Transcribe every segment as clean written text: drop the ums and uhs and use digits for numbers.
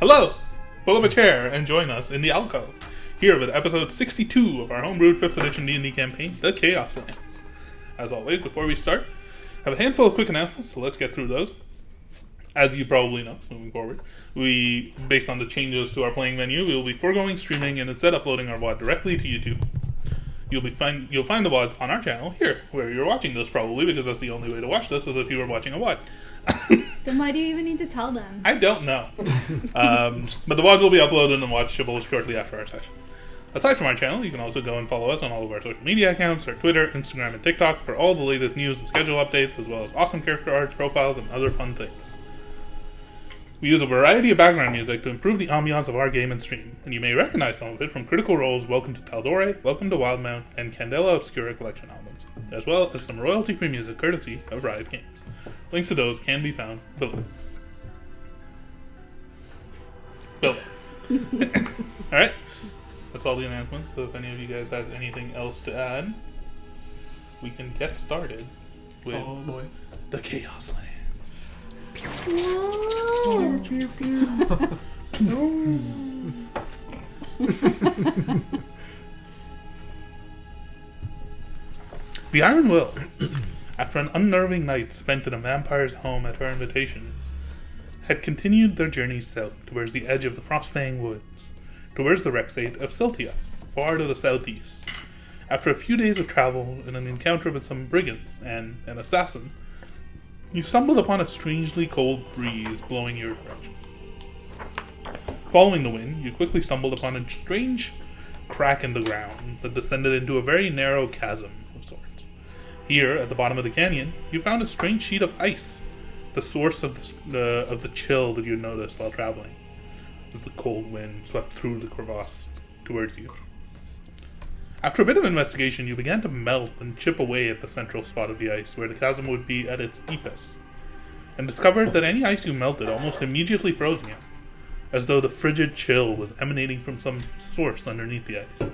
Hello! Pull up a chair and join us in the alcove, here with episode 62 of our homebrewed 5th edition D&D campaign, The Chaoslands. As always, before we start, I have a handful of quick announcements, so let's get through those. As you probably know, moving forward, based on the changes to our playing menu, we will be foregoing streaming and instead uploading our VOD directly to YouTube. You'll find the VODs on our channel here, where you're watching this probably, because that's the only way to watch this, is if you were watching a VOD. Then why do you even need to tell them? I don't know. But the VODs will be uploaded and watchable shortly after our session. Aside from our channel, you can also go and follow us on all of our social media accounts, our Twitter, Instagram, and TikTok for all the latest news and schedule updates, as well as awesome character art, profiles, and other fun things. We use a variety of background music to improve the ambiance of our game and stream, and you may recognize some of it from Critical Role's Welcome to Taldore, Welcome to Wildmount, and Candela Obscura collection albums, as well as some royalty-free music courtesy of Riot Games. Links to those can be found below. Alright, that's all the announcements, so if any of you guys has anything else to add, we can get started with the Chaoslands. The Iron Will, after an unnerving night spent in a vampire's home at her invitation, had continued their journey south towards the edge of the Frostfang Woods, towards the Rexate of Siltia, far to the southeast. After a few days of travel and an encounter with some brigands and an assassin, you stumbled upon a strangely cold breeze blowing your direction. Following the wind, you quickly stumbled upon a strange crack in the ground that descended into a very narrow chasm of sorts. Here, at the bottom of the canyon, you found a strange sheet of ice, the source of the chill that you noticed while traveling, as the cold wind swept through the crevasse towards you. After a bit of investigation, you began to melt and chip away at the central spot of the ice, where the chasm would be at its deepest, and discovered that any ice you melted almost immediately froze again, as though the frigid chill was emanating from some source underneath the ice.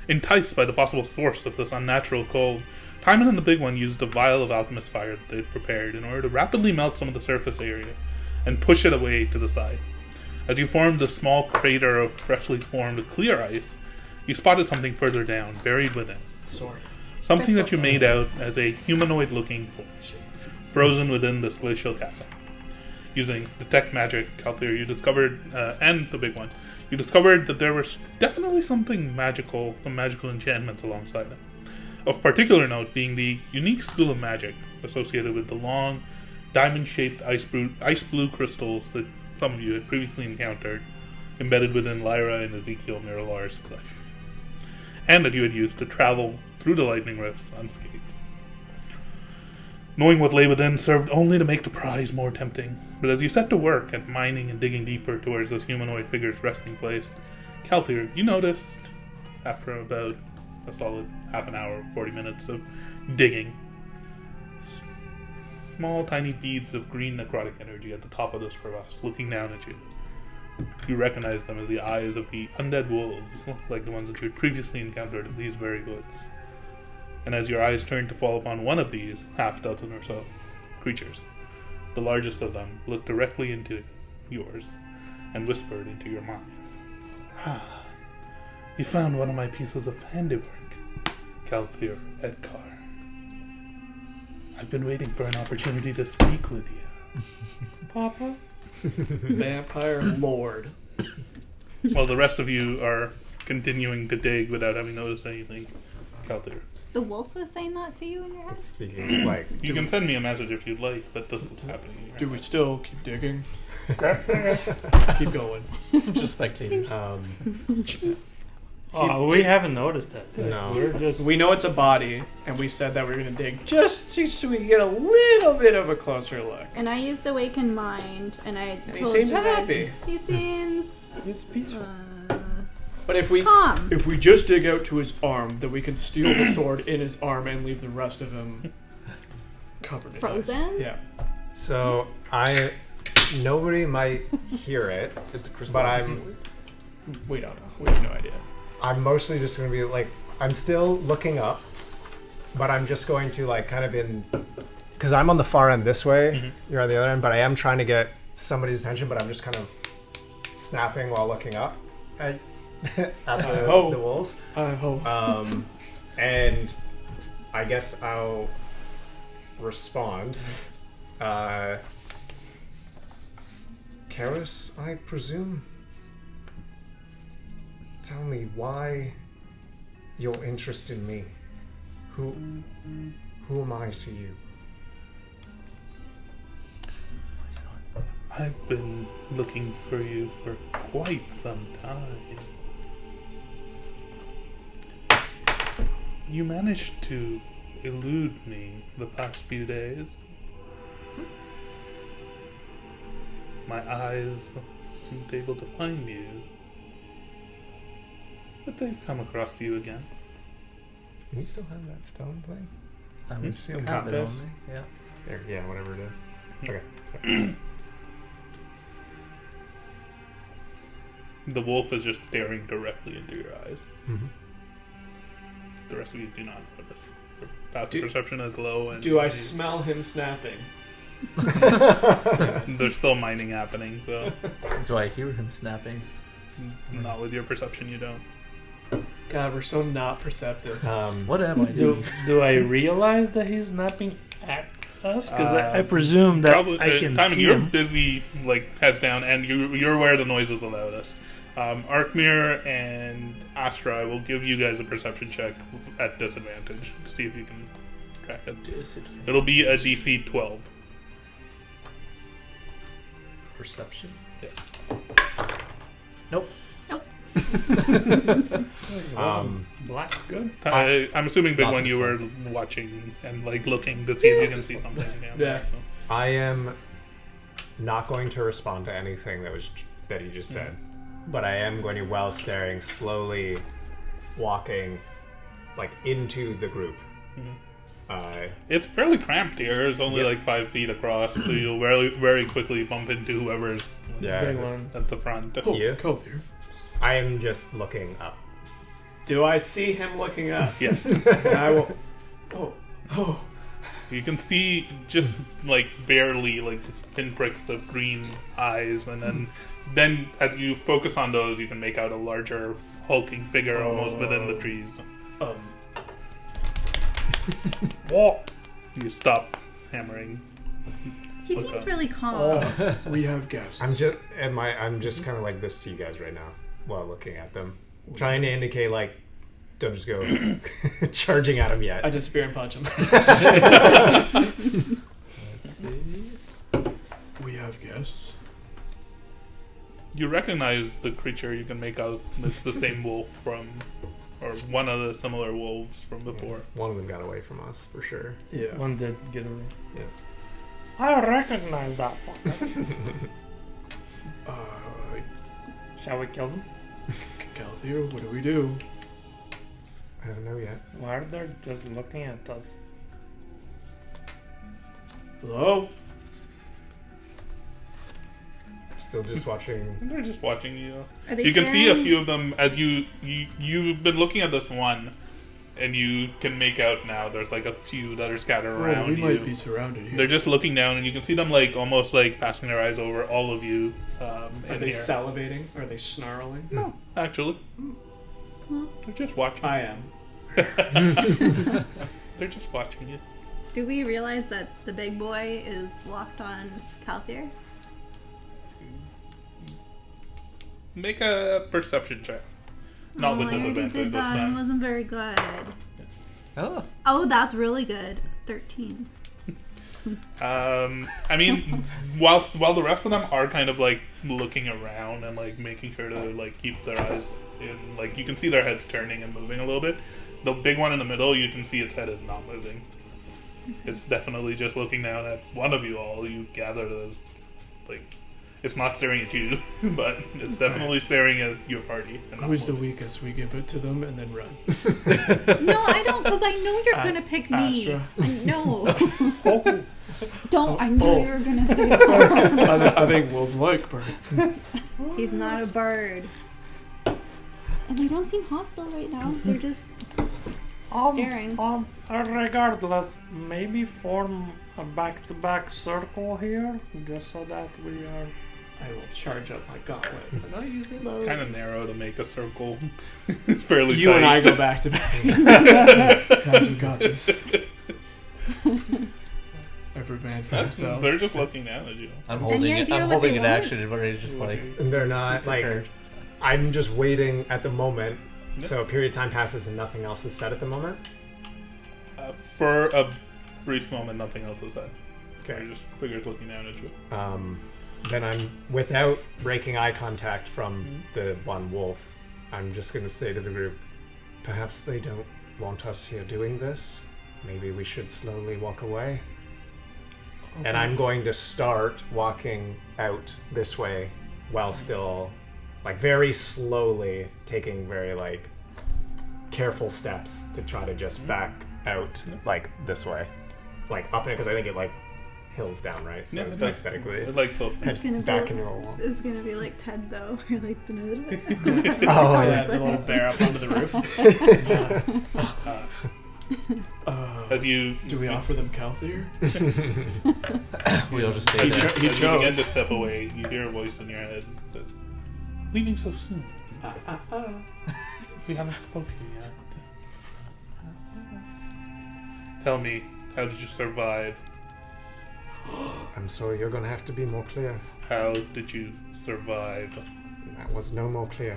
Enticed by the possible source of this unnatural cold, Timon and the Big One used a vial of alchemist fire that they'd prepared in order to rapidly melt some of the surface area and push it away to the side. As you formed a small crater of freshly formed clear ice, you spotted something further down, buried within. Sword. Something that you made out as a humanoid-looking form, frozen within this glacial chasm. Using detect magic, Kalthyr, you discovered, and the Big One, you discovered that there was definitely some magical enchantments alongside them. Of particular note being the unique school of magic associated with the long, diamond-shaped ice blue crystals that some of you had previously encountered, embedded within Lyra and Ezekiel Miralar's flesh, and that you had used to travel through the lightning rifts unscathed. Knowing what lay within served only to make the prize more tempting, but as you set to work at mining and digging deeper towards this humanoid figure's resting place, Kalthyr, you noticed, after about a solid half an hour, 40 minutes of digging, small tiny beads of green necrotic energy at the top of this crevasse, looking down at you. You recognize them as the eyes of the undead wolves, like the ones that you had previously encountered in these very woods. And as your eyes turned to fall upon one of these half-dozen or so creatures, the largest of them looked directly into yours and whispered into your mind. "Ah, you found one of my pieces of handiwork, Kalthyr Edkar. I've been waiting for an opportunity to speak with you." Papa? Vampire Lord. While the rest of you are continuing to dig without having noticed anything, Kalthyr. The wolf was saying that to you in your head? Speaking like You can send me a message if you'd like, but this is happening. Do we still keep digging? Keep going. just spectators. We haven't noticed that. No. We're just... We know it's a body, and we said that we were going to dig just so we can get a little bit of a closer look. And I used Awakened Mind, and I And told he seems you guys, happy. He seems... He's peaceful. Uh, But if we calm. just dig out to his arm, then we can steal the sword in his arm and leave the rest of him covered in Frozen? ice. Yeah. So nobody might hear it, Is the crystal? but We don't know. We have no idea. I'm mostly just going to be like, I'm still looking up, but I'm just going to like kind of in, because I'm on the far end this way, you're on the other end, but I am trying to get somebody's attention, but I'm just kind of snapping while looking up at the wolves. I hope. And I guess I'll respond. Karis, I presume. Tell me why your interest in me. Who am I to you? I've been looking for you for quite some time. You managed to elude me the past few days. My eyes weren't able to find you. But they've come across you again. Do you still have that stone thing? I would Still have it on compass. me. Yeah. There, yeah, whatever it is. Okay, sorry. The wolf is just staring directly into your eyes. Mm-hmm. The rest of you do not notice. Your passive perception is low, and Do I smell him snapping? there's still mining happening, so Do I hear him snapping? not with your perception you don't. God, we're so not perceptive. What am I doing? Do I realize that he's snapping at us? Because I presume that I can Timon, see you're him. busy, like, heads down, and you're aware the noise is the loudest. Arkmir and Astra, I will give you guys a perception check at disadvantage to see if you can crack it. Disadvantage. It'll be a DC 12. Perception? Yes. Nope. Black, good. I'm assuming Big Not One, this you were watching and, like, looking to see if you can see something. Yeah. I am not going to respond to anything that you just said, but I am going to, while staring, slowly walking, like, into the group. It's fairly cramped here. It's only like 5 feet across, so you'll very quickly bump into whoever's Big one. at the front. Oh, You? Kalthyr. I am just looking up. Do I see him looking up? Yes. And I will. Oh. You can see just like barely like pinpricks of green eyes, and then as you focus on those, you can make out a larger hulking figure almost within the trees. What? You stop hammering. He Look seems up. really calm. We have guests. I'm just kind of like this to you guys right now while looking at them, trying to indicate like, don't just go charging at them yet. I just spear and punch him. Let's see. We have guests. You recognize the creature. You can make out it's the same wolf from, or one of the similar wolves from before. One of them got away from us for sure. Yeah. One did get away. Yeah. I recognize that fucker. Shall we kill them? Kalthyr, what do we do? I don't know yet. Why are they just looking at us? Hello? Still just watching. They're just watching you. Are they You can see a staring? few of them as you've been looking at this one, and you can make out now. There's like a few that are scattered around we you. might be surrounded here. They're just looking down, and you can see them like almost like passing their eyes over all of you. Are In they here. salivating? Are they snarling? No, actually, Well, they're just watching. I am. They're just watching you. do we realize that the big boy is locked on Kalthyr? Make a perception check. Not with I already disadvantage did this that. It time. wasn't very good. Oh. Oh, that's really good. 13. I mean, while the rest of them are kind of like looking around and like making sure to like keep their eyes in, like you can see their heads turning and moving a little bit. The big one in the middle, you can see its head is not moving. It's definitely just looking down at one of you all. You gather those, like, it's not staring at you, but it's definitely staring at your party. And not Who's the moving. weakest? We give it to them and then run. No, I don't, because I know you're gonna pick me. Astra. I know. Don't. I knew you were gonna say that. I think wolves like birds. He's not a bird. And they don't seem hostile right now. They're just. Staring. Regardless, maybe form a back-to-back circle here, just so that we are. I will charge up my gauntlet. And I use it. Kind of narrow to make a circle. It's fairly You tight. and I go back to back. Guys, we got this. Every man for themselves. They're just looking down at you. I'm Any holding it. idea I'm what holding they an want? action and we're just like. And they're not like. prepared. I'm just waiting at the moment. Yep. So a period of time passes and nothing else is said at the moment. For a brief moment, nothing else is said. Okay. They're just figures looking down at you. Then I'm, without breaking eye contact from the one wolf, I'm just going to say to the group, perhaps they don't want us here doing this. Maybe we should slowly walk away. And I'm going to start walking out this way while still, like, very slowly taking very, like, careful steps to try to just back out, like, this way. Like, up in it, because I think it, like, hills down, right? So, Yeah, it does. hypothetically, It like so. It's gonna back be, into a wall. It's gonna be like Ted though, where like Oh, Yeah, the little bear up onto the roof. As you Do we offer them Kalthyr? We'll just stay there. He as you begin chose. to step away, you hear a voice in your head that says, "Leaving so soon? We haven't spoken yet. Tell me, how did you survive? I'm sorry, you're going to have to be more clear. How did you survive?" That was no more clear.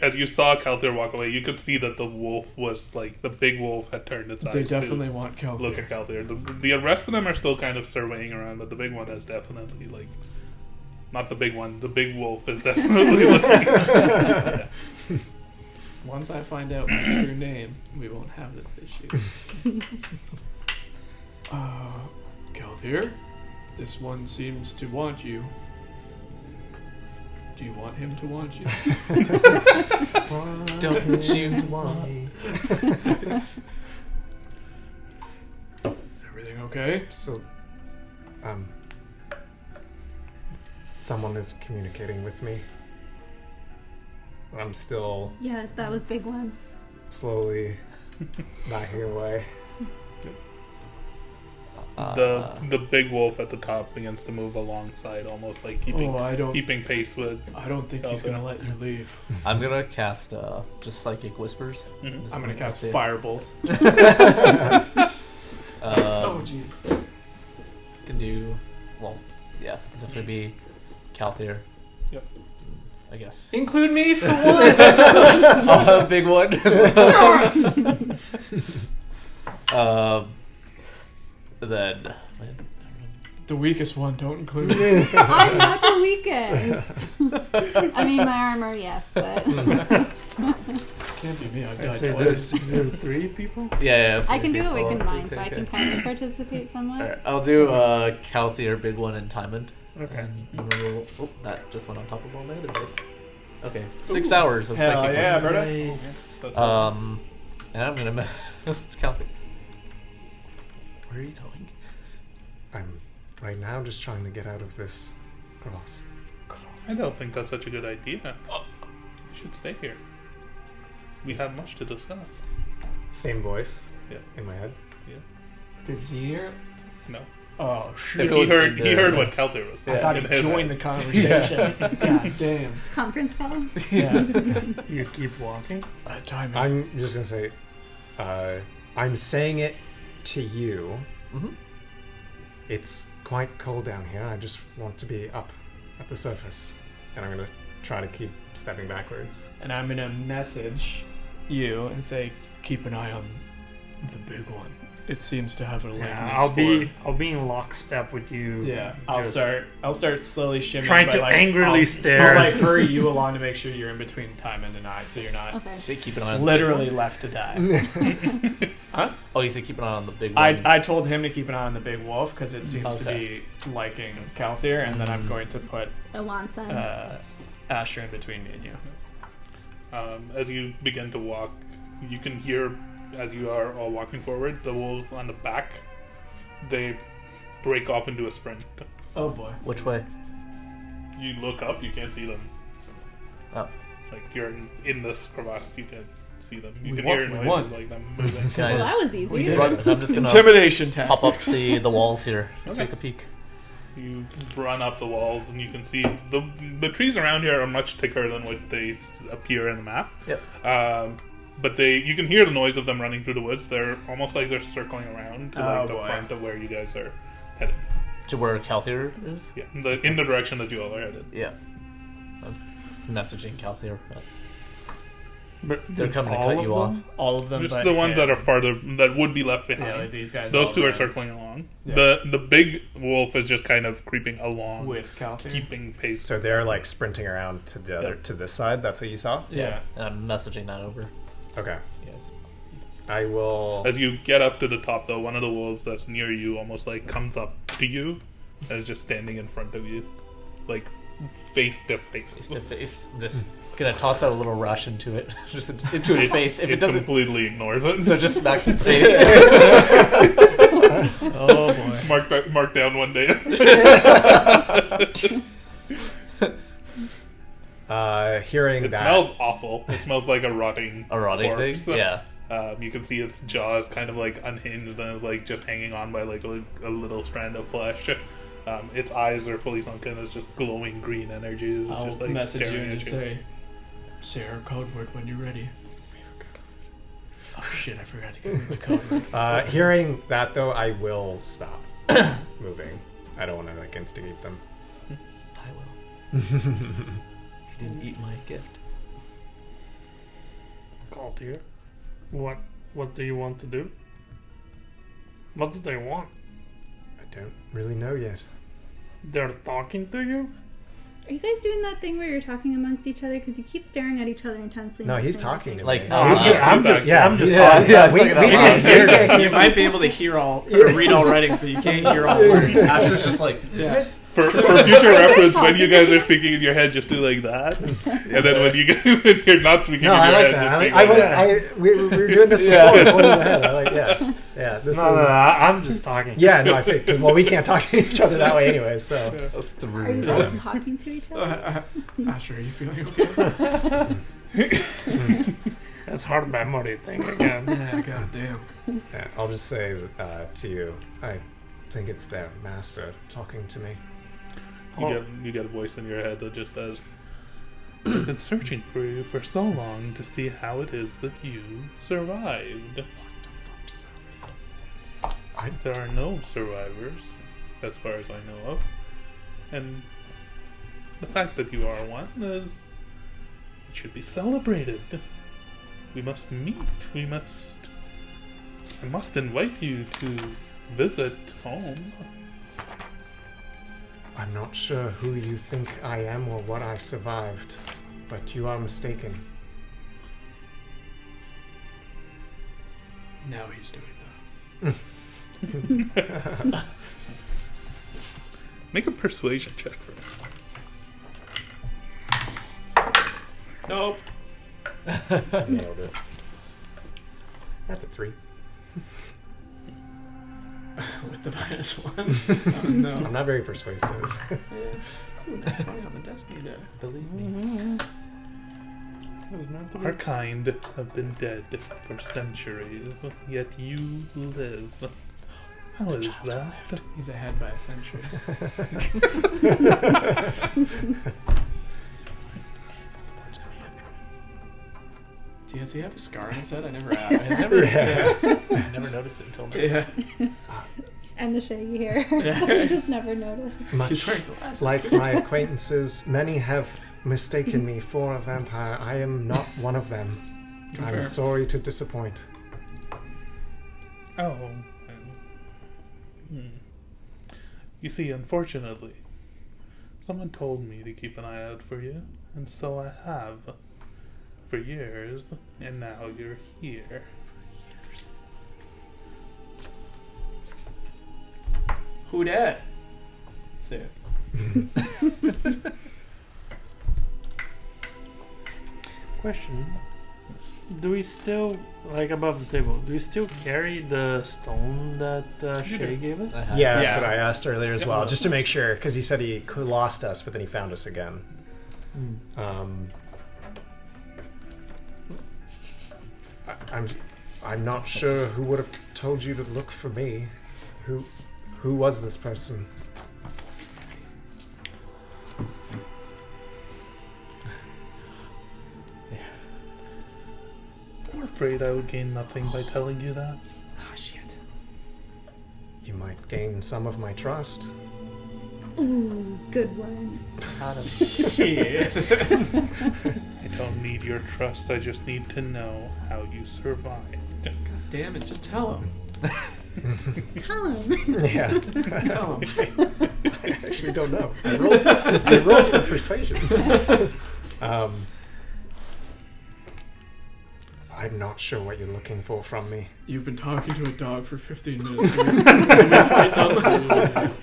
As you saw Kalthyr walk away, you could see that the wolf was like the big wolf had turned its They eyes definitely to want Kalthyr. look at Kalthyr. The rest of them are still kind of surveying around, but the big one is definitely like not the big one. The big wolf is definitely looking. Once I find out my true name, we won't have this issue. Kalthyr, this one seems to want you. Do you want him to want you? Don't you want me? Is everything okay? So, someone is communicating with me. I'm still Yeah, that was big one. slowly backing away. The big wolf at the top begins to move alongside, almost like keeping pace with. I don't think he's Kalthyr. gonna let you leave. I'm gonna cast just psychic whispers. Mhm. This I'm gonna one cast is Firebolt. Oh jeez. Can do. Well, yeah, definitely be Kalthyr. Yep. I guess. Include me for once. I'll have a big one. Then. The weakest one, don't include me. I'm not the weakest. I mean, my armor, yes, but Can't be me. I've I died say twice. there are 3 people. Yeah. I can do a three weakened people. mind, so I can kind of participate somewhat. Alright, I'll do Kalthyr, big one, and Timon. Okay. And roll. Oh, that just went on top of all my other dice. Okay, 6 hours of Hell psychic yeah, wisdom. brother. Nice. That's all. And I'm gonna miss Kalthyr. Where are you going? I'm right now just trying to get out of this crevasse. I don't think that's such a good idea. You should stay here. We have much to discuss. Same voice Yeah. in my head. Did he hear it? No. Oh, If shit. it He was heard. in He the- heard what Kalthyr was saying. I thought in he his joined the head. conversation. God damn. Conference call? Yeah. You keep walking. Timing. I'm just gonna say, I'm saying it to you. Mm-hmm. It's quite cold down here. I just want to be up at the surface, and I'm gonna try to keep stepping backwards. And I'm gonna message you and say, keep an eye on the big one. It seems to have a likeness Yeah, I'll be in lockstep with you. Yeah, I'll just start slowly shimmying. trying but, to like, angrily I'll stare. like hurry you along to make sure you're in between Timon and I, so you're not Okay. Say keep an eye on literally the left to die. big one. Oh, you say keep an eye on the big one. I told him to keep an eye on the big wolf because it seems to be liking Kalthyr, and then I'm going to put A Wanson. Astra in between me and you. As you begin to walk, you can hear, as you are all walking forward, the wolves on the back, they break off into a sprint. Oh boy. Which way? You look up, you can't see them. Oh. Like you're in this crevasse, you can see them. You We can won, hear we noises won. like them moving. Can I Well, just that was easy. run? I'm just gonna Intimidation hop up tactics. the walls here. Okay. Take a peek. You run up the walls and you can see the trees around here are much thicker than what they appear in the map. Yep. But you can hear the noise of them running through the woods. They're almost like they're circling around to like Oh, the boy. front of where you guys are headed. To where Kalthyr is? Yeah, in the direction that you all are headed. Yeah. I'm just messaging Kalthyr. But They're coming to all cut of you them? off. All of them. Just but the ones him. that are farther that would be left behind. Yeah, like these guys. Those all two are ran circling along. Yeah. The big wolf is just kind of creeping along, with Kalthyr. keeping pace. So they're like sprinting around to the other Yep. to this side. That's what you saw. Yeah. And I'm messaging that over. Okay. Yes. I will. As you get up to the top, though, one of the wolves that's near you almost like comes up to you and is just standing in front of you, like face to face. Face to face. I'm just gonna toss out a little ration to it. Just into its face. If it doesn't, completely ignores it. so just smacks its face. Oh boy. Mark down one day. Hearing It that. smells awful. It smells like a rotting A rotting thing? corpse. Yeah. You can see its jaws kind of like unhinged and is like just hanging on by like a little strand of flesh. Its eyes are fully sunken. It's just glowing green energy. It's I'll just like message you staring and at just say our code word when you're ready. Oh shit! I forgot to give you the code word. Hearing that though, I will stop moving. I don't want to like instigate them. I will. You didn't eat my gift. Kalthyr, what do you want to do? What do they want? I don't really know yet. They're talking to you? Are you guys doing that thing where you're talking amongst each other? Because you keep staring at each other intensely. No, and he's saying talking to Like, me. oh, We I'm can't- just yeah, I'm just yeah, talking. yeah, we can't hear that. You might be able to hear all, or read all writings, but you can't hear all words. Astra's just like, Yeah. For future reference, when you guys are speaking in your head, just do like that, and then when you're not speaking No, in I your like head, that. just I, speak like, like I, that. we were doing this before. Yeah. Pointing the head. I like, yeah. This No, is, I'm just talking. yeah, no, I think. Well, we can't talk to each other that way anyway, so. that's the Are you rude. guys talking to each other? Astra, are you feeling okay? That's hard memory thing again. Yeah, goddamn. Yeah, I'll just say to you, I think it's their master talking to me. You get a voice in your head that just says, "I've been searching for you for so long to see how it is that you survived. There are no survivors, as far as I know of, and the fact that you are one is it should be celebrated. We must meet. I must invite you to visit home." I'm not sure who you think I am or what I survived, but you are mistaken. Now he's doing that. Make a persuasion check for me. Nope. Nailed it. That's a 3. With the -1. Oh, no. I'm not very persuasive. Ooh, that's funny on the destiny die. Believe me. It was meant to be. Our kind have been dead for centuries, yet you live. How is that? He's ahead by a century. Does he have a scar on his head? I never asked. I never, Yeah. I never noticed it until now. Yeah. And the shaggy hair. Yeah. You just never noticed. He's Much wearing glasses. like my acquaintances, many have mistaken me for a vampire. I am not one of them. Confirm. I'm sorry to disappoint. Oh. You see, unfortunately, someone told me to keep an eye out for you, and so I have. For years, and now you're here. Who dat? Say it. Question. Do we still, like above the table, do we still carry the stone that Shay gave us? I have. Yeah, that's Yeah. what I asked earlier as Yep. well, just to make sure, because he said he lost us, but then he found us again. I'm not sure who would have told you to look for me. Who was this person? I'm afraid I would gain nothing by telling you that. Oh, shit. You might gain some of my trust. Ooh, good one. Shit. I don't need your trust, I just need to know how you survived. Damn it, just tell him. Tell him. Yeah. Tell him. I actually don't know. I rolled for persuasion. I'm not sure what you're looking for from me. You've been talking to a dog for 15 minutes. Can we fight them?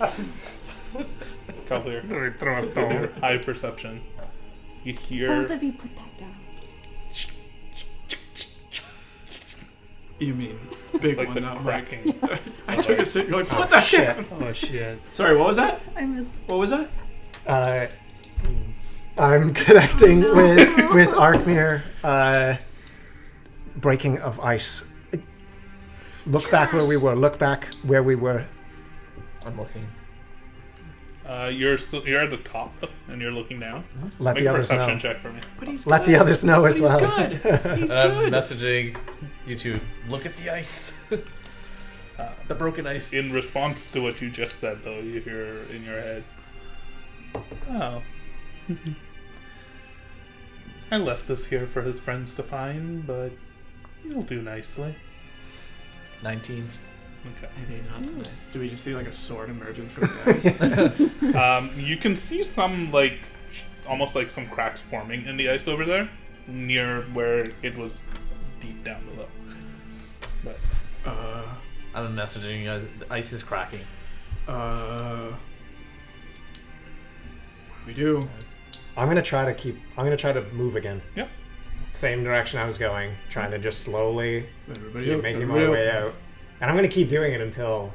Kalthyr, Do we throw a stone? high perception. You hear Both of you put that down. You mean big like one, the not Mike. cracking. I took a sip. You're like, put Oh, that shit. down. Oh shit. Sorry, what was that? I missed. What was that? I'm connecting with Arkmir. Breaking of ice. Look back where we were. Look back where we were. I'm looking. You're at the top and you're looking down. Let Make the a others perception know. check for me. But he's Let good. the others know as But he's well. good. He's I'm good. messaging you two. Look at the ice. The broken ice. In response to what you just said, though, you hear in your head, "Oh, I left this here for his friends to find, but you'll do nicely." 19. Okay. Maybe not so nice. Do we just see like a sword emerging from the ice? You can see some almost like some cracks forming in the ice over there, near where it was deep down below. But I'm messaging you guys. The ice is cracking. What do we do? I'm gonna try to move again. Yep. Same direction I was going, trying to just slowly Everybody keep up, making my everybody way up. out. And I'm gonna keep doing it until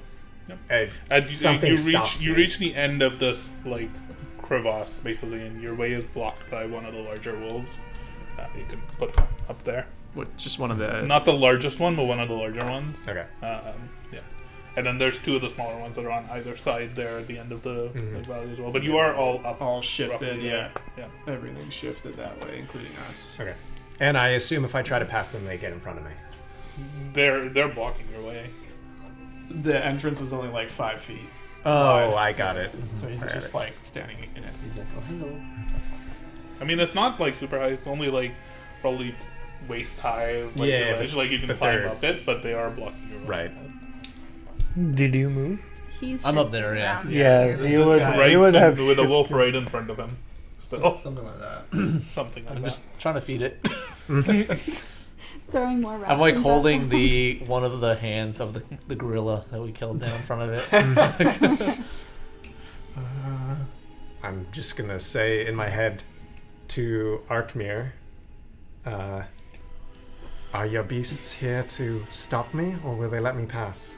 something stops you me. reach the end of this crevasse basically, and your way is blocked by one of the larger wolves. You can put it up there. What? Just one of the. Not the largest one, but one of the larger ones. Okay. Yeah. And then there's two of the smaller ones that are on either side there at the end of the valley as well. But you are all up. all shifted. roughly Yeah. there. Yeah. Everything shifted that way, including us. Okay. And I assume if I try to pass them, they get in front of me. They're blocking your way. The entrance was only like 5 feet, Oh, I got it. so he's Got just it. like standing in it. He's like, oh, hello. I mean, it's not super high. It's only probably waist high. Yeah, your but- ledge. You can but climb they're- up it, but they are blocking your way. Right. Did you move? He's I'm up there, yeah. around. Yeah, This you would. guy- Right, You would and have with a wolf shifted. right in front of him. Still, Something like that. something like I'm that. just trying to feed it. Throwing more I'm like rations holding at the one of the hands of the gorilla that we killed down in front of it. I'm just gonna say in my head to Arkmir, are your beasts here to stop me, or will they let me pass?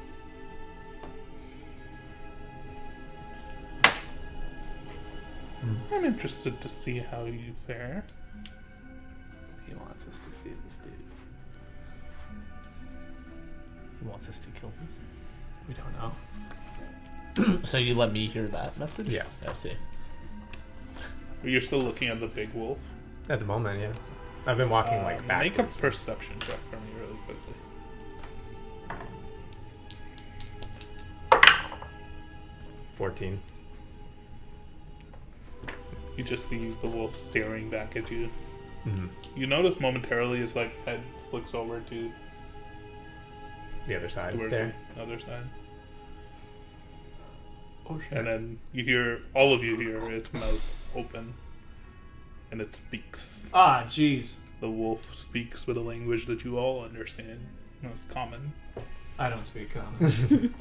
I'm interested to see how you fare. He wants us to see this dude. He wants us to kill these. We don't know. So you let me hear that message? Yeah. I see. You're still looking at the big wolf. At the moment, yeah. I've been walking back. Make a perception check for me really quickly. 14. You just see the wolf staring back at you. Mm-hmm. You notice momentarily his head flicks over to The other side towards there. the other side. Oh shit. And then all of you hear its mouth open. And it speaks. Ah, jeez. The wolf speaks with a language that you all understand. It's common. I don't speak common.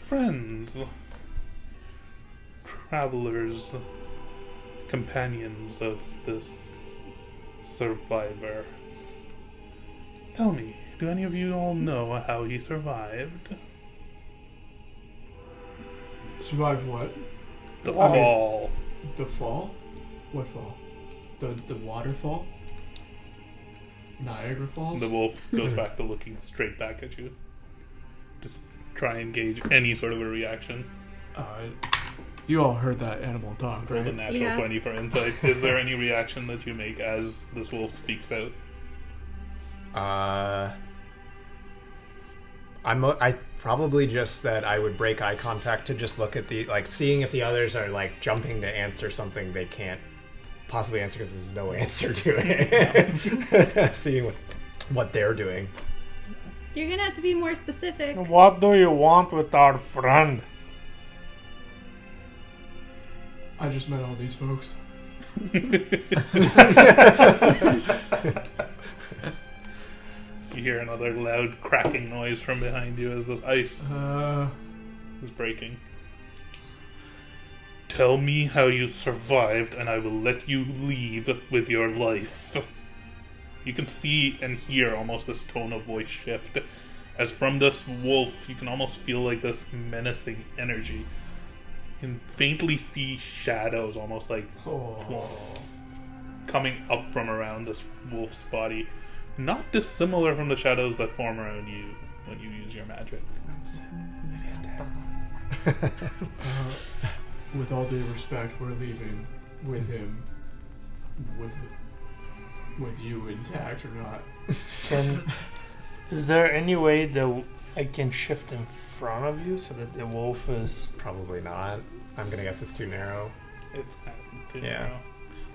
Friends. Travelers. Companions of this survivor. Tell me, do any of you all know how he survived? Survived what? The I mean- fall. The fall? What fall? The waterfall? Niagara Falls? The wolf goes back to looking straight back at you. Just try and gauge any sort of a reaction. You all heard that animal talk, Roll right? a natural Yeah. 20 for insight. Is there any reaction that you make as this wolf speaks out? I probably just that I would break eye contact to just look at seeing if the others are like jumping to answer something they can't possibly answer because there's no answer to it. Seeing what they're doing. You're gonna have to be more specific. What do you want with our friend? I just met all these folks. You hear another loud cracking noise from behind you as this ice is breaking. Tell me how you survived, and I will let you leave with your life. You can see and hear almost this tone of voice shift. As from this wolf, you can almost feel like this menacing energy. You can faintly see shadows, almost like coming up from around this wolf's body. Not dissimilar from the shadows that form around you when you use your magic. With all due respect, we're leaving with him. With you intact or not. Is there any way that I can shift in front of you so that the wolf is... Probably not. I'm gonna guess it's too narrow. It's kind of too Yeah. narrow.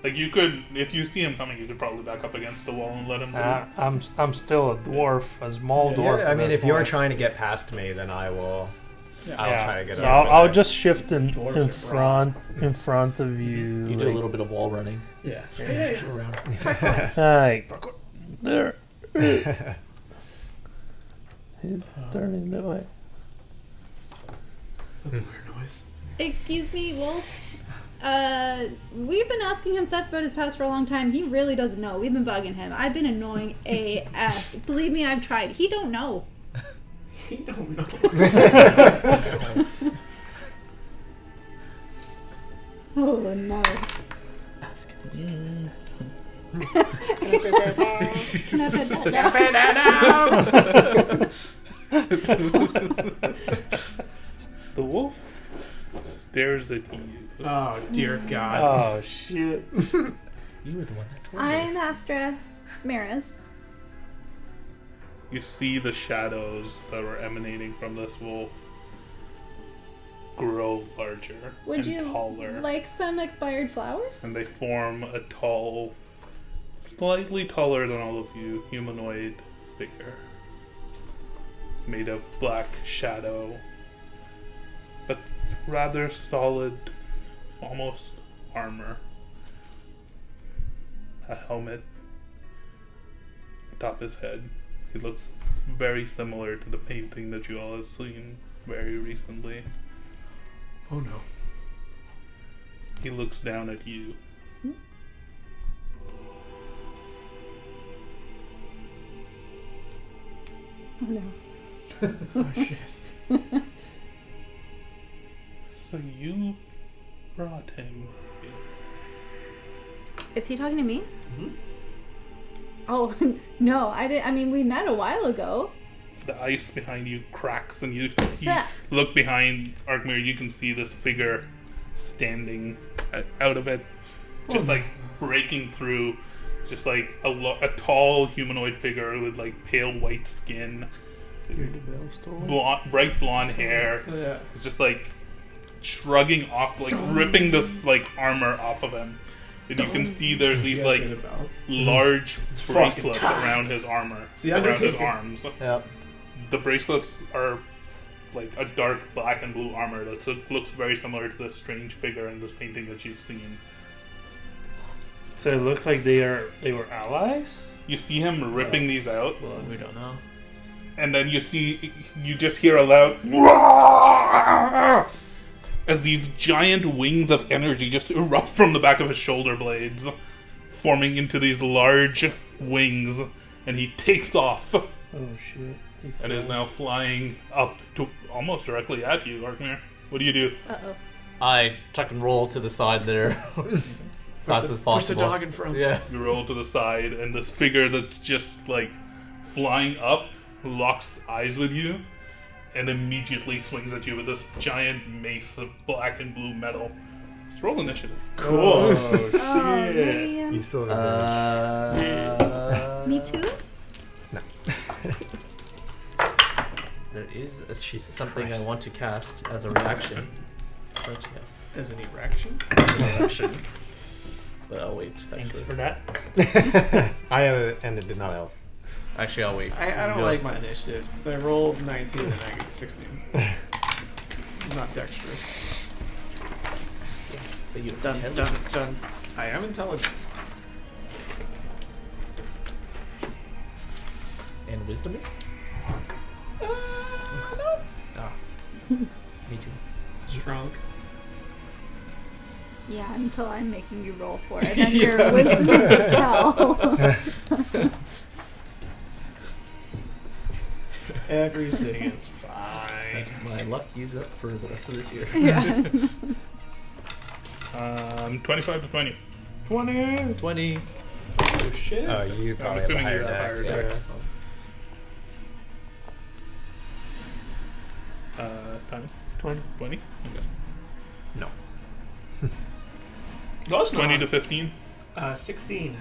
Like you could, if you see him coming, you could probably back up against the wall and let him through. I'm still a dwarf, a small dwarf. Yeah, I mean, at if this you're point. trying to get past me, then I will. I'll try to get so over I'll there. just shift in Dwarves are front of you. You do a little bit of wall running. Yeah. Just around. Like there. Turning that way. That's a weird noise. Excuse me, Wolf. We've been asking him stuff about his past for a long time. He really doesn't know. We've been bugging him. I've been annoying AF. Believe me, I've tried. He don't know. He don't know. Oh no. Ask him. Can I put that down? The wolf stares at you. Oh dear God. Oh shit! You were the one that told me. I'm Astra Maris. You see the shadows that were emanating from this wolf grow larger Would and you taller. like some expired flour? And they form a tall, slightly taller than all of you, humanoid figure. Made of black shadow, but rather solid, almost armor. A helmet atop his head. He looks very similar to the painting that you all have seen very recently. Oh no. He looks down at you. Oh no. Oh shit. So you brought him here. Is he talking to me? Mm-hmm. Oh no, I didn't. I mean, we met a while ago. The ice behind you cracks, and you Yeah. look behind Arkmir. You can see this figure standing out of it, just like breaking through, just like a tall humanoid figure with like pale white skin, bright blonde hair. Yeah. It's just like shrugging off, like ripping this like armor off of him, and you can see there's these You guys like hear the bells? large fucking bracelets time. around his armor, the around his Undertaker. arms. Yep. The bracelets are like a dark black and blue armor that looks very similar to the strange figure in this painting that you've seen. So it looks like they were allies. You see him ripping these out, We don't know. and then you just hear a loud as these giant wings of energy just erupt from the back of his shoulder blades, forming into these large wings, and he takes off Oh shit! He and is flies. now flying up to almost directly at you, Arkmir. What do you do? Uh oh. I tuck and roll to the side there. fast as possible. Push the dog in front. Yeah. You roll to the side, and this figure that's just like flying up locks eyes with you, and immediately swings at you with this giant mace of black and blue metal. Just roll initiative. Cool. Oh, damn. You still have advantage. Me too? No. There is Jesus something Christ. I want to cast as a reaction. But yes. As an erection? As a reaction. But I'll wait. Thanks Actually, for that. I and it did not help. actually I'll wait. I don't Go. like my initiative because I rolled 19 and I got 16. I'm not dexterous. But you Dun, dun, dun. I am intelligent. And wisdom is? Ah, Me too. strong. Yeah, until I'm making you roll for it. Then your wisdom is as hell. Everything is fine. That's my luck used up for the rest of this year. Yeah. 25 to 20. 20. 20. Oh shit. Oh, you probably have a assuming higher you have higher dex. dex. Yeah. Tommy? 20. 20? Okay. No. That's 20 to not. 15. 16.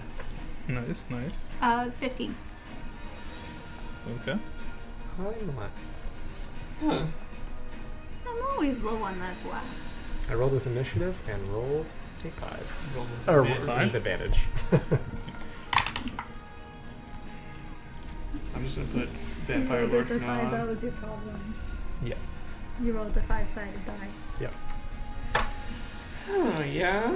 Nice. 15. Okay. I'm last. Huh. I'm always the one that's last. I rolled with initiative and rolled a 5. Roll with Or advantage. with advantage. I'm just gonna put You vampire rolled lord the 5, that on. was your problem. Yeah. You rolled the 5-sided die. Yep. Oh yeah.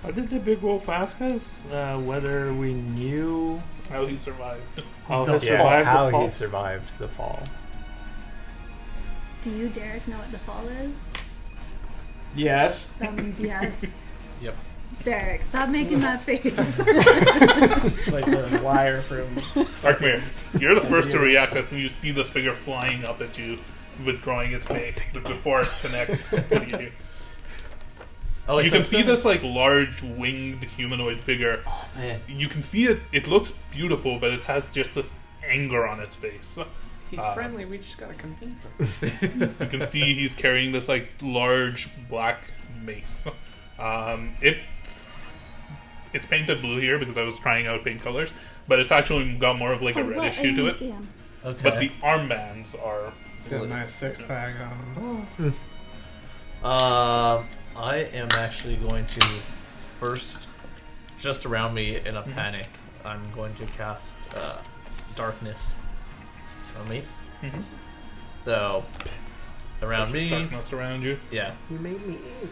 How did the big wolf ask us whether we knew How he survived. how The he fall. survived How the fall? he survived the fall. Do you, Derek, know what the fall is? Yes. That means yes. Yep. Derek, stop making that face. It's like the wire from. Arkmir, you're the first to react as you see this figure flying up at you, withdrawing its face. But before it connects, what do you do? Oh, You can see this like large winged humanoid figure. Oh, man. You can see it. It looks beautiful, but it has just this anger on its face. He's friendly. We just gotta convince him. You can see he's carrying this like large black mace. It's painted blue here because I was trying out paint colors, but it's actually got more of like a Oh, reddish what? I hue to didn't it. see him. Okay. But the armbands are It's got a nice six pack on. I am actually going to first, just around me in a panic, I'm going to cast darkness on me. Mhm. So around me, darkness around you. yeah. You made me ink.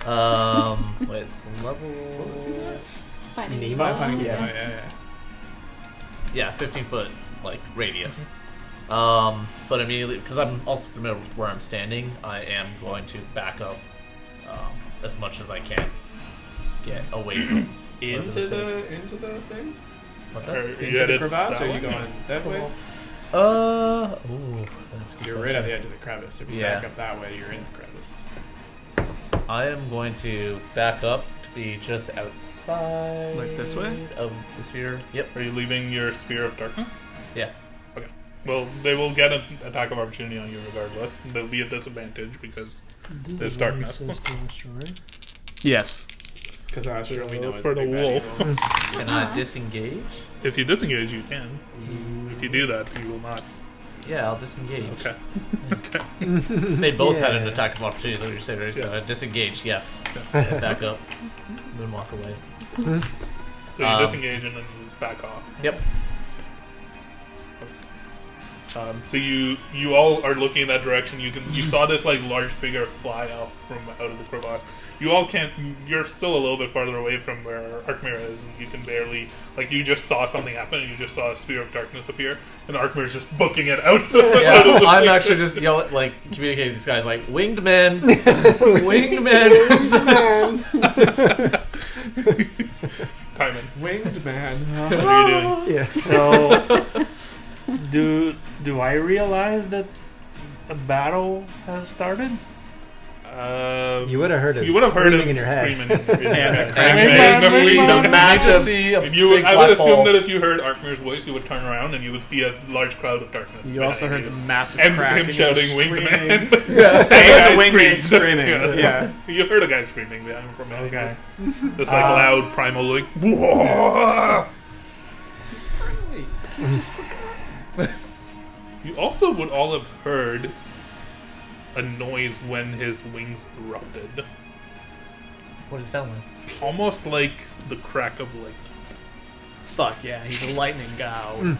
Wait, it's level. Finding Nemo? Nemo. Yeah. Yeah, 15-foot like radius. But immediately, because I'm also familiar with where I'm standing, I am going to back up as much as I can to get away from whatever this is. Into the thing? What's Or that? you Into headed the crevasse? that Or are way? you going that way? Ooh, that's a good You're right question. at the edge of the crevice. If you Yeah. back up that way, you're in the crevice. I am going to back up to be just outside. Like this way? Of the sphere. Yep. Are you leaving your sphere of darkness? Yeah. Okay. Well, they will get an attack of opportunity on you regardless. They'll be at disadvantage because there's darkness. Yes. Because Astra, we know is For the big bad wolf. evil. Can I disengage? If you disengage, you can. If you do that, you will not. Yeah, I'll disengage. Okay. They both had an Yeah. attack of opportunity, so you're saying, right? So Yes. disengage, yes. Back up. Moonwalk away. So you disengage and then you back off. Yep. So you all are looking in that direction. You saw this like large figure fly up from out of the crevasse. You all can't. You're still a little bit farther away from where Arkmir is, and you can barely you just saw something happen, and you just saw a sphere of darkness appear, and Arkmir's just booking it out. Yeah, out of the I'm figure. actually just yelling, communicating to these guys, winged men, winged men. Timon. Winged man. What are you doing? Yeah. So, do I realize that a battle has started? You would have heard it. You would have heard screaming him in your head. screaming in your head. The massive. I would assume that if you heard Arkmir's voice, you would turn around and you would see a large cloud of darkness. You also heard the behind massive and crack him and shouting, you "Wing screaming. demand!" Yeah, the wingman screaming. Yes. Yeah. You heard a guy screaming behind him from behind. Okay. This like loud primal like. "Whoa!" He's friendly. You also would all have heard a noise when his wings erupted, What does it sound like? almost like the crack of lightning. Fuck yeah, he's a lightning god.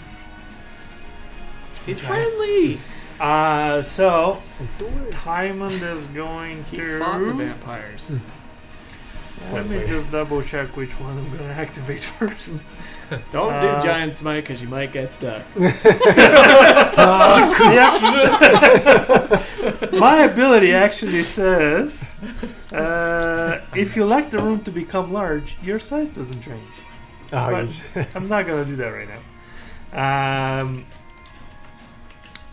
He's friendly. So Timon is going He to. fought the vampires. Let me just double check which one I'm gonna activate first. Don't do giant smite because you might get stuck. My ability actually says, if you like the room to become large, your size doesn't change. Oh, But I'm not gonna do that right now.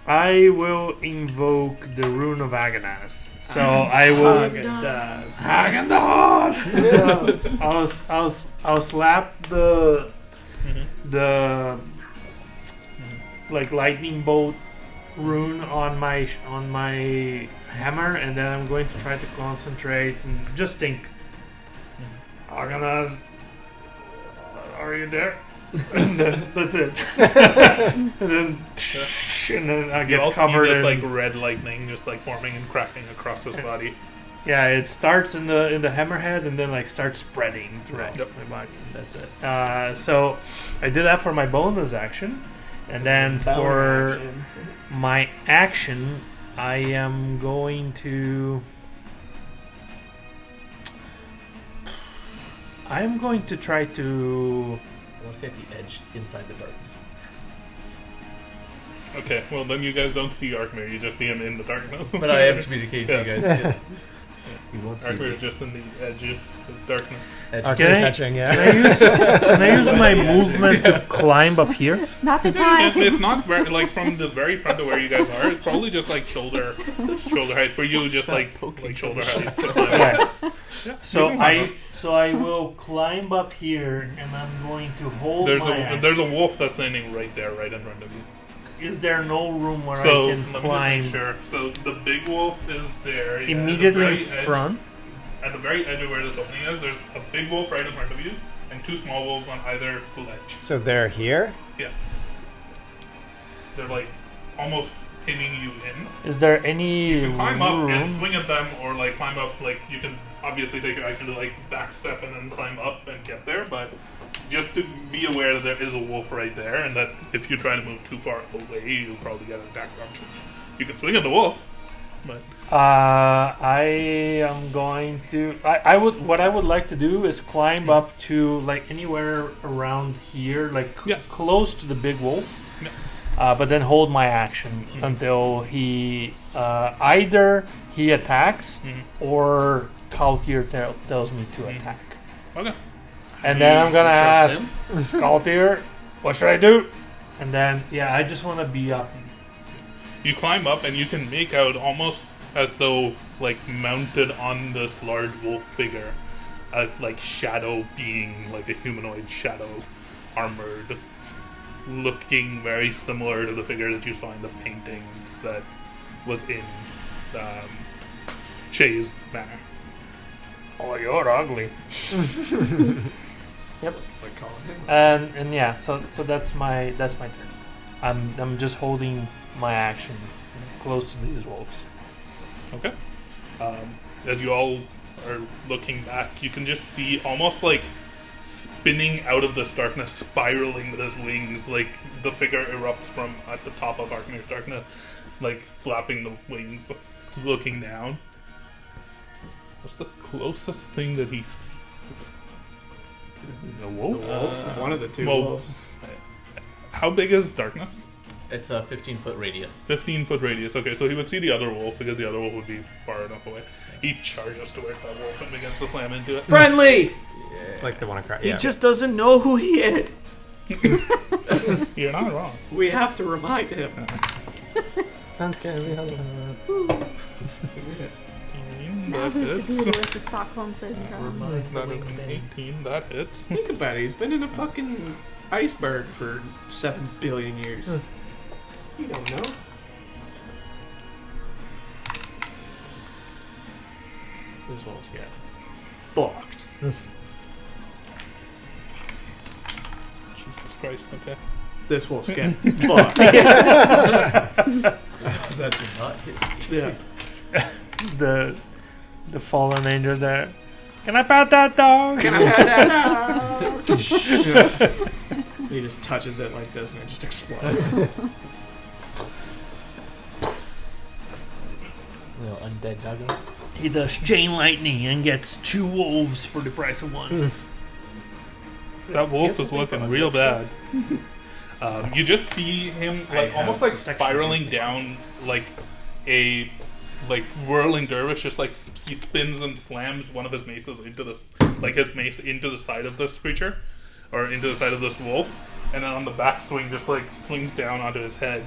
I will invoke the Rune of Agonas. So I will. Agonas. I'll slap the like lightning bolt rune on my hammer, and then I'm going to try to concentrate and just think. Agonas, are you there? And then that's it. and then I You get all see covered this in like red lightning just like forming and cracking across his body. yeah. It starts in the hammerhead and then like starts spreading throughout Right. my body. That's it. So I did that for my bonus action, and then for my action, I am going to. I'm going to try to. I want to stay at the edge inside the darkness. Okay, well then you guys don't see Arkmir, you just see him in the darkness. But I am communicating to you guys. Yes. You won't see Arkmir me. is just in the edge of the darkness. Edge. Can I- touching, Can I use my movement to climb up here? Not the time. It's not like from the very front of where you guys are. It's probably just like shoulder height for you, just like shoulder height. To climb up. Okay. Yeah, So you can climb I will climb up here, and I'm going to hold up. my action. There's a wolf that's standing right there, right in front of you. Is there no room where So I let can me just climb make sure. So the big wolf is there yeah, immediately at in the very edge. front? At the very edge of where this opening is, there's a big wolf right in front of you, and two small wolves on either ledge. So they're here? Yeah. They're like almost pinning you in. Is there any You can climb up and room? swing at them, or like climb up. Like you can obviously take your action to like back step and then climb up and get there. But just to be aware that there is a wolf right there, and that if you try to move too far away, you'll probably get an attack option. You can swing at the wolf, but I am going to. I would. What I would like to do is climb up to like anywhere around here, like Yeah. close to the big wolf. Yeah. But then hold my action until he either he attacks or Kalthyr tells me to attack. okay. And then I'm gonna trust ask Kalthyr, what should I do? And then I just want to be up. You climb up and you can make out almost as though like mounted on this large wolf figure, a like shadow being, like a humanoid shadow, armored, looking very similar to the figure that you saw in the painting that was in Shay's manor. Oh, you're ugly. Yep. It's like calling him. And yeah, so that's my turn. I'm just holding my action close to these wolves. Okay. As you all are looking back, you can just see almost like spinning out of this darkness, spiraling with his wings, like the figure erupts from at the top of Arkmir's darkness, like flapping the wings, looking down. What's the closest thing that he sees? A wolf? One of the two well, wolves. How big is darkness? It's a 15-foot radius. 15-foot radius. Okay, so he would see the other wolf because the other wolf would be far enough away. He charges towards that wolf and begins to slam into it. Friendly! Like the one across. He Yeah. just doesn't know who he is. You're not wrong. We have to remind him. Sounds scary. Now That who's to hits. deal with the Stockholm syndrome? That is an 18. That hits. Think about it. He's been in a fucking iceberg for 7 billion years. You don't know. This wolf's get fucked. Jesus Christ. Okay. This wolf's getting fucked. That did not hit. Yeah. The fallen angel there. Can I pat that dog? He just touches it like this and it just explodes. Little undead doggo. He does chain lightning and gets 2 wolves for the price of 1. That wolf is looking real bad. You just see him like almost like spiraling down like a whirling dervish. Just like he spins and slams one of his maces into this, like his mace into the side of this creature, or into the side of this wolf, and then on the back swing just like swings down onto his head.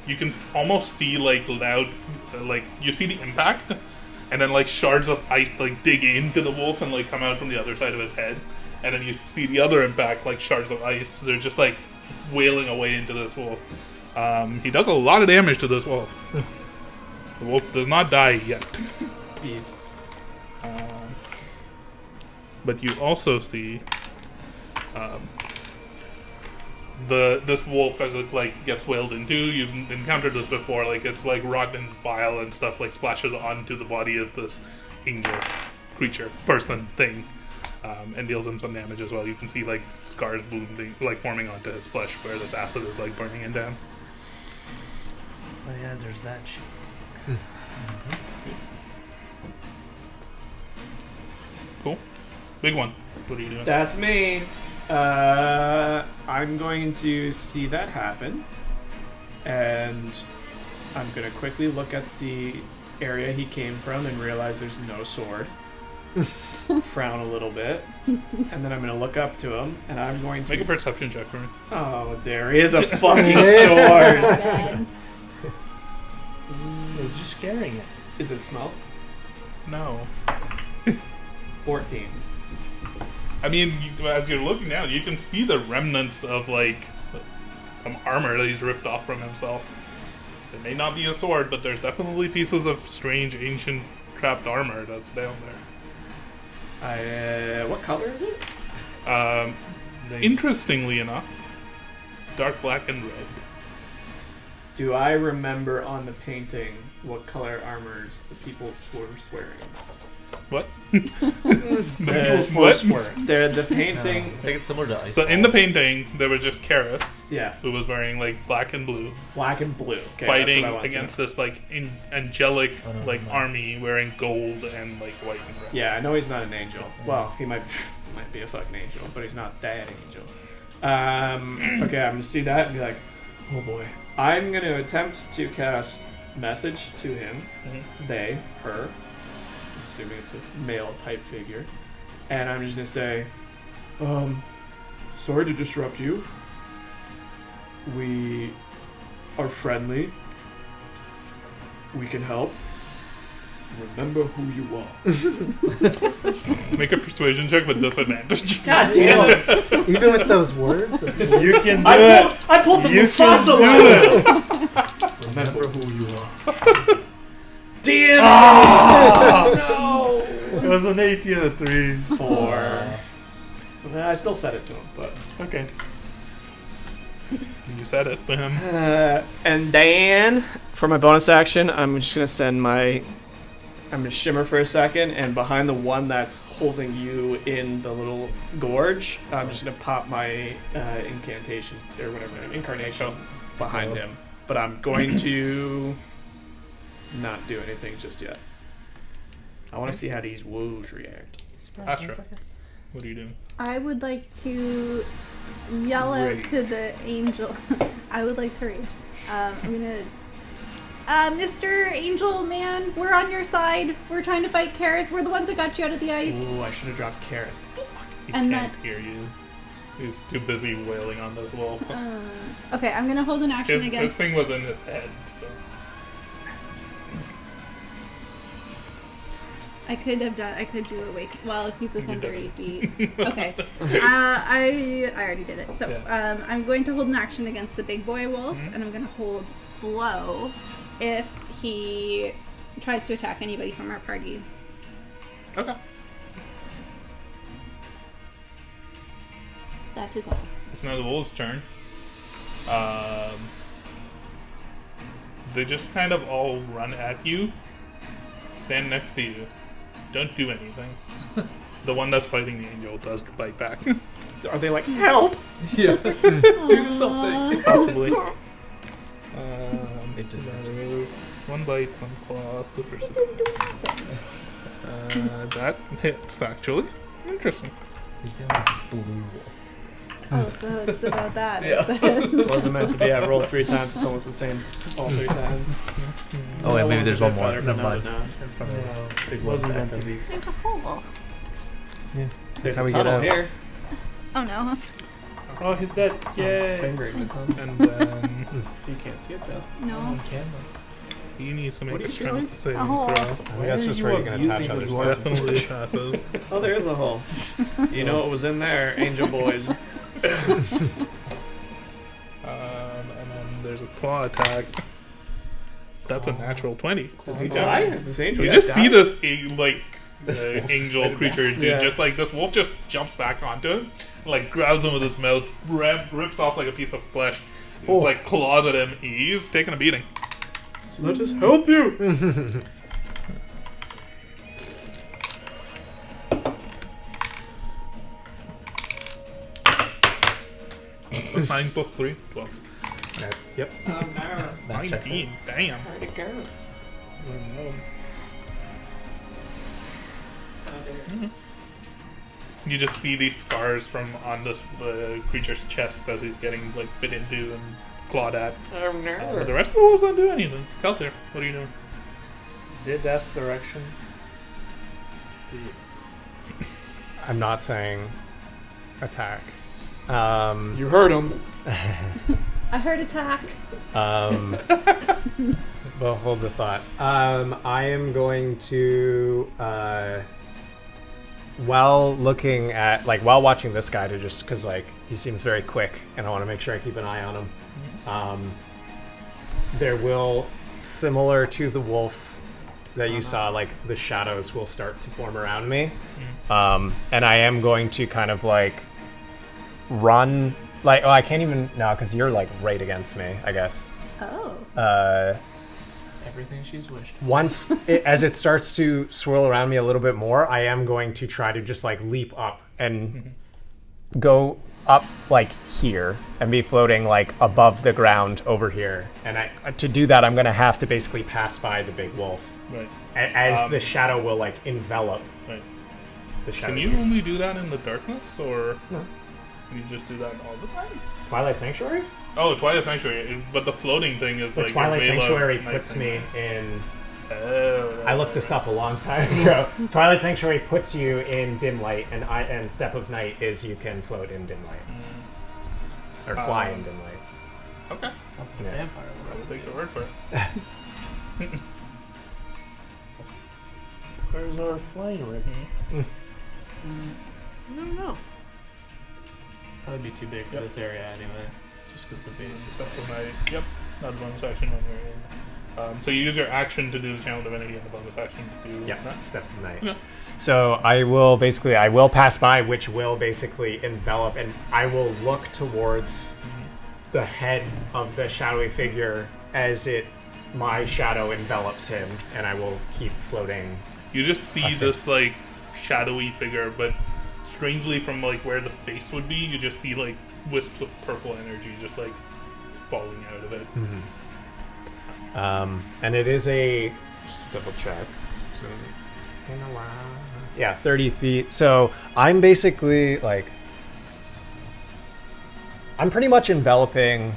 You can almost see like loud, like you see the impact, and then like shards of ice like dig into the wolf and like come out from the other side of his head, and then you see the other impact, like shards of ice. They're just like wailing away into this wolf. He does a lot of damage to this wolf. The wolf does not die yet. But you also see this wolf as it like gets wailed into. You've encountered this before. Like it's like rotten bile and stuff like splashes onto the body of this angel creature, person, thing, and deals him some damage as well. You can see like scars bleeding, like forming onto his flesh where this acid is like burning him down. Oh yeah, there's that shit. Cool. Big one. What are you doing? That's me. I'm going to see that happen, and I'm going to quickly look at the area he came from and realize there's no sword. Frown a little bit, and then I'm going to look up to him, and I'm going to... Make a perception check for me. Oh, there is a fucking sword! Bad. It's just carrying it. Is it smell? No. 14. I mean, as you're looking down, you can see the remnants of, like, some armor that he's ripped off from himself. It may not be a sword, but there's definitely pieces of strange, ancient, trapped armor that's down there. What color is it? Interestingly enough, dark black and red. Do I remember on the painting what color armors the people were wearing? What? What? The painting... I think it's similar to ice. So in the painting, there was just Karis, Yeah, who was wearing, like, black and blue, black and blue. Okay, fighting that's what I wanted to against know. this, like, angelic, Oh, no, like, no. army wearing gold and, like, white and red. Yeah, I know he's not an angel. Well, he might be a fucking angel, but he's not that angel. Okay, I'm gonna see that and be like, oh boy. I'm gonna attempt to cast message to him. Mhm. They, her. Assuming it's a male type figure. And I'm just gonna say, sorry to disrupt you. We are friendly. We can help. Remember who you are. Make a persuasion check with disadvantage. God damn it! Even with those words? You can do I pulled the You Mufasa can line. Remember who you are. Damn it! No! it was an 18 and a 3. 4. I still said it to him, but... Okay. You said it to him. And then, for my bonus action, I'm just going to send my... I'm going to shimmer for a second, and behind the one that's holding you in the little gorge, I'm just going to pop my incantation, or whatever, incarnation, behind him. But I'm going to not do anything just yet. I want to see how these woos react. Astra, what are you doing? I would like to yell out Rage. to the angel. I would like to rage. I'm gonna... Mr. Angel Man, we're on your side. We're trying to fight Karis. We're the ones that got you out of the ice. Ooh, I should have dropped Karis. He And can't hear you. He's too busy wailing on this wolf. Okay, I'm gonna hold an action His against... thing was in his head, so. I could do a wake. Well, if he's within 30 feet. Okay. I already did it. So I'm going to hold an action against the big boy wolf, and I'm going to hold slow if he tries to attack anybody from our party. Okay. That is all. It's now the wolves' turn. They just kind of all run at you, stand next to you, don't do anything. The one that's fighting the angel does bite back. Are they like, help? Yeah. Do something. Possibly. It does not. One bite, one claw, flipper. That hits, actually. Interesting. He's the only blue wolf. Oh, so it's about that. Yeah. It wasn't meant to be. I rolled 3 times. It's almost the same all 3 times. Oh, wait, maybe That there's one's one a more. bit better, Never mind. but no. It wasn't meant to be. There's a hole. There's how a we get tunnel out. here. Oh no. Oh, he's dead. Yay. Finger in the tunnel. And then You can't see it though. No. On camera. he needs to make What a are you strength saving Oh. throw. I think that's just where you can attach other stuff. Definitely passes. Oh, there is a hole. You know what was in there, Angel Boy. And then there's a claw attack. That's a natural 20. Does he die? Does Angel You Boy just see die? this wolf angel is creature, dude. Yeah. Just like this wolf just jumps back onto him, like grabs him with his mouth, rips off like a piece of flesh. It's Oh. like claws at him. He's taking a beating. Let us help you. That's 9 plus 3, 12. Yep. That checks 19. Damn. You just see these scars from on the creature's chest as he's getting like bit into and clawed at. But the rest of the wolves don't do anything. Kalthyr, what are you doing? Did ask direction. I'm not saying attack. You heard him. I heard attack. But hold the thought. I am going to, while watching this guy, to just because like he seems very quick, and I want to make sure I keep an eye on him. There will, similar to the wolf that you saw, like the shadows will start to form around me, and I am going to kind of like run. Like, oh, I can't even now because you're like right against me, I guess. Oh. Everything she's wished. Once as it starts to swirl around me a little bit more, I am going to try to just like leap up and go up like here and be floating like above the ground over here. And to do that, I'm going to have to basically pass by the big wolf, Right. as the shadow will like envelop Right. the shadow. Can you only do that in the darkness, or No. can you just do that all the time? Twilight Sanctuary? Oh, Twilight Sanctuary, but the floating thing is The like Twilight your Veil of Sanctuary Night puts thing. me in. Oh, I looked this up a long time ago. Twilight Sanctuary puts you in dim light, and Step of Night is you can float in dim light. Or fly in dim light. Okay, Something Yeah. vampire. I'll take your word for it. Where's our flying rig? I don't know. That'd be too big for this area anyway. Just because the base is. Step of Night. Yep, not a bonus action when you're in. So you use your action to do the Channel Divinity and the bonus action to do Yeah, that. Steps of Night. Yeah. So I will pass by, which will basically envelop, and I will look towards the head of the shadowy figure as my shadow envelops him, and I will keep floating. You just see this like shadowy figure, but strangely from like where the face would be, you just see like wisps of purple energy just like falling out of it. And it is just double check. So, yeah, 30 feet. So I'm basically like, I'm pretty much enveloping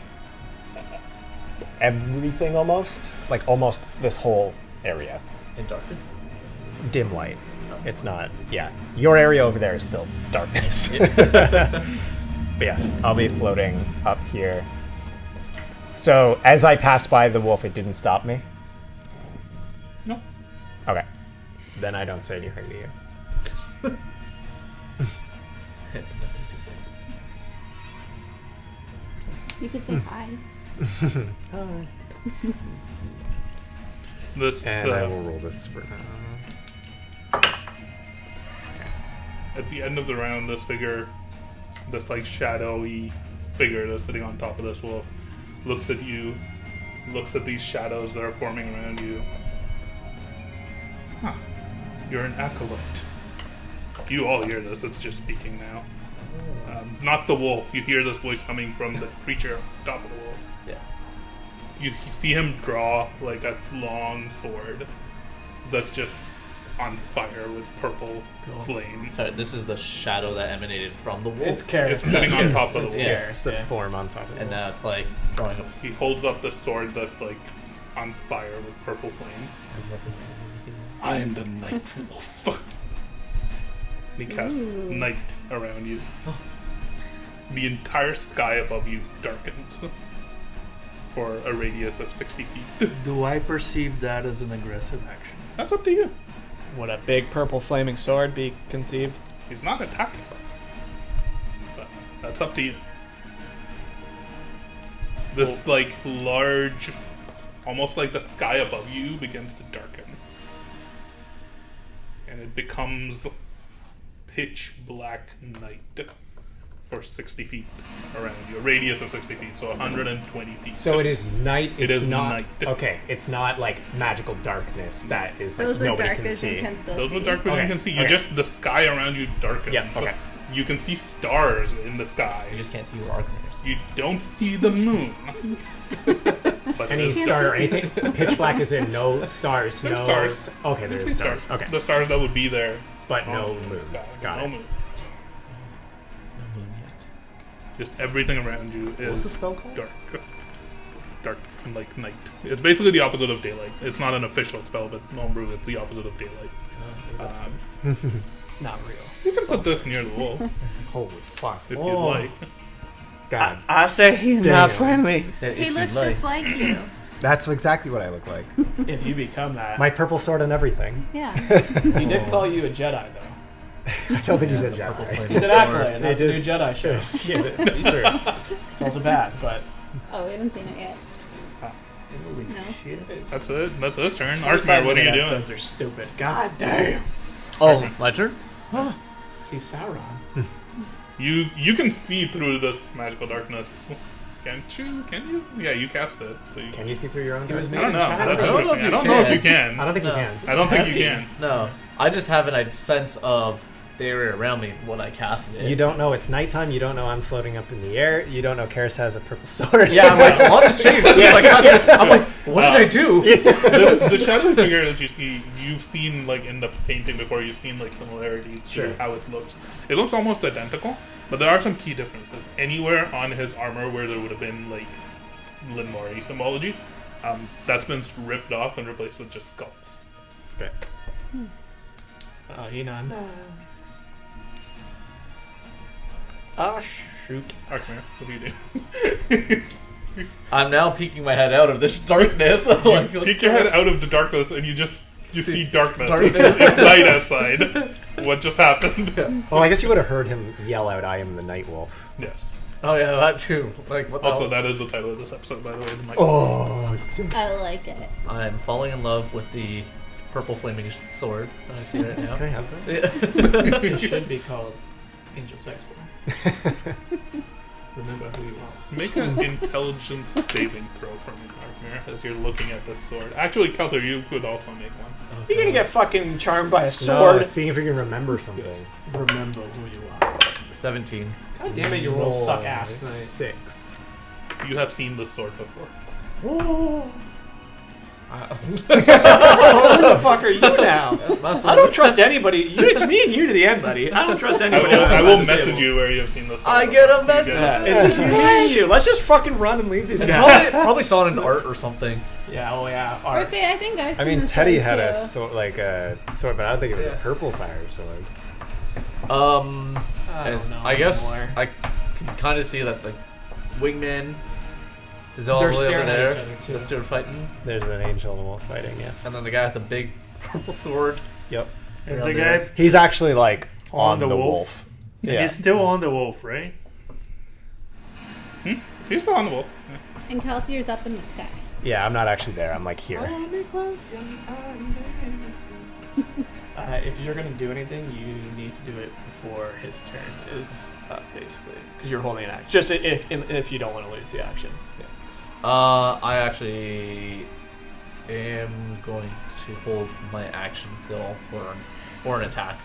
everything almost. Like almost this whole area. In darkness? Dim light. It's not, yeah. Your area over there is still darkness. But yeah, I'll be floating up here. So as I passed by the wolf, it didn't stop me? No. Okay. Then I don't say anything to you. Nothing to say. You could say hi. Hi. This And I will roll this for now. at the end of the round, this figure, this like shadowy figure that's sitting on top of this wolf, looks at you, looks at these shadows that are forming around you. Huh. You're an acolyte. You all hear this, it's just speaking now. Not the wolf. You hear this voice coming from the creature on top of the wolf. Yeah. You see him draw like a long sword that's just on fire with purple flame. Sorry, this is the shadow that emanated from the wolf. It's Karis. It's sitting on top of the wolf. Yeah. It's the form on top of it. And now it's like drawing up. He holds up the sword that's like on fire with purple flame. I am the Nightwolf. And he casts night around you. The entire sky above you darkens for a radius of 60 feet. Do I perceive that as an aggressive action? That's up to you. Would a big purple flaming sword be conceived? He's not attacking, but that's up to you. This like large, almost like the sky above you, begins to darken, and it becomes pitch black night for 60 feet around you, a radius of 60 feet, so 120 feet. So it is night. It It's is not night. Okay, it's not like magical darkness that is like Those with nobody dark can vision see. can still Those see. with dark vision Okay, can see. You okay. just the sky around you darkens. Yeah, okay. You can see stars in the sky. You just can't see your Arcaners. You don't see the moon. But Any there's star or anything? Pitch black is in no stars. There's no stars. Okay, there's stars. Okay, The stars that would be there. but no on the moon. sky. Got no it. moon. No moon yet. Just everything around you What's the is spell called? dark. Dark and like night. It's basically the opposite of daylight. It's not an official spell, but homebrew, it's the opposite of daylight. Not real. You can put this near the wall Holy fuck! if Oh, you'd like. God, I say he's Damn. not friendly. He looks just like you. that's exactly what I look like. If you become that. My purple sword and everything. Yeah. He did call you a Jedi, though. I don't think he's a purple Jedi. flame. He's an acolyte, and that's It a new is- Jedi show. Yes, yeah, that's true. It's also bad, but... Oh, we haven't seen it yet. Holy No. shit. That's it. That's his turn. Arkmar, what are you doing? Episodes are stupid. God damn. Oh, my turn? He's Sauron. You can see through this magical darkness. Can't you? Can you? Yeah, you cast it. So you Can you see through your own? He was I dark? don't know. Shadow. That's I don't know interesting. if I you don't know if can. you can. I don't think No. you can. I don't think heavy. you can. No. I just have a sense of the area around me when I cast it. You don't know it's nighttime. You don't know I'm floating up in the air. You don't know Karis has a purple sword. Yeah, I'm like, a lot has changed since I cast it. I'm like, what did I do? The shadowy figure that you see, you've seen like in the painting before. You've seen like similarities Sure. to how it looks. It looks almost identical, but there are some key differences. Anywhere on his armor where there would have been like Linmari symbology, that's been ripped off and replaced with just skulls. Okay. Oh, Enon. Ah, shoot. Arkmar, what do you do? I'm now peeking my head out of this darkness. Like, You what's peek your going head out of the darkness and you see darkness. darkness. It's night outside. What just happened? Well, I guess you would have heard him yell out, "I am the Nightwolf." Yes. Oh yeah, that too. Like what the Also, hell? that is the title of this episode, by the way. The mic. Oh, I like it. I'm falling in love with the purple flaming sword that I see right now. can I have that? It should be called Angel Sex Boy. Remember who you are. Make an intelligence saving throw for me, Arkmar, as you're looking at this sword. Actually, Kalthyr, you could also make one. You're gonna get fucking charmed by a sword. No, seeing if you can remember something. Remember who you are. 17. God damn it, your rolls suck ass tonight. 6. You have seen this sword before. Who the fuck are you now? I don't trust anybody. It's me and you to the end, buddy. I don't trust anybody. I else will at the message table. you where you have seen this sword. I get a before. You message. it. It's just me and you. Let's just fucking run and leave these It's guys. probably saw it in art or something. Yeah, oh yeah. Art. Orphe, I think I've I seen mean, this Teddy sword had a too. sword, like a sword, but I don't think it was Yeah. a purple fire sword. I don't know I guess anymore. I can kind of see that the wingman is all They're the way over staring at there. each other, too. They're still fighting, There's an angel and a wolf fighting. Yes. and then the guy with the big purple sword Yep. Is the guy He's actually like On on the the wolf? wolf. Yeah. He's still on the wolf, right? He's still on the wolf. Yeah. And Kalthyr's up in the sky. Yeah, I'm not actually there. I'm like here. If you're gonna do anything, you need to do it before his turn is up, basically, because you're holding an action. Just if you don't want to lose the action. I actually am going to hold my action still for an attack.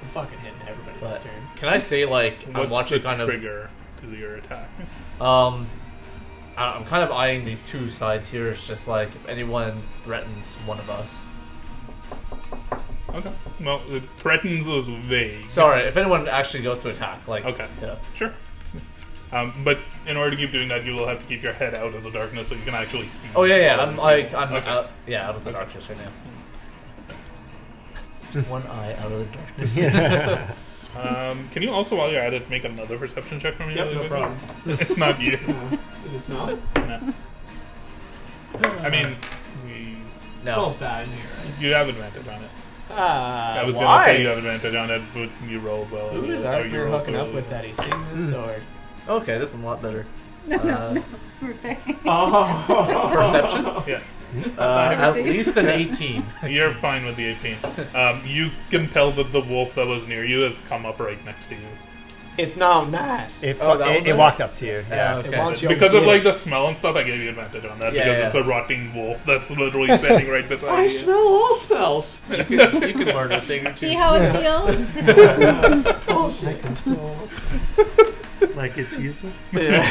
I'm fucking hitting everybody But this turn. can I say like I'm What's watching the kind of trigger to your attack? I'm kind of eyeing these two sides here. It's just like if anyone threatens one of us. Okay. Well, it threatens is vague. Sorry, if anyone actually goes to attack, like Okay. hit us. Sure. But in order to keep doing that, you will have to keep your head out of the darkness so you can actually see. Oh yeah, all I'm of like the I'm people. Okay. out of the darkness right now. Just one eye out of the darkness. Can you also, while you're at it, make another perception check for me? Yep, really no quickly? problem. It's not you. Does it smell? No. I mean, No. Smells bad in here, right? you have advantage on it. I I was why? gonna say you have advantage on it, but you rolled well. Who is or our you you're rolled hooking up poorly. with that? He's seen this sword. Okay, this is a lot better. We're fine. Oh. Perception? Yeah. At least an 18. You're fine with the 18. You can tell that the wolf that was near you has come up right next to you. It's now nice. It, Oh, that one it there? walked up to you. Yeah. Okay. It wants your Because of dick. like the smell and stuff, I gave you advantage on that Yeah, because yeah. it's a rotting wolf that's literally standing right beside I you. smell all smells. You could learn a thing or two. See how it feels? Bullshit. Like it's easy. Yeah.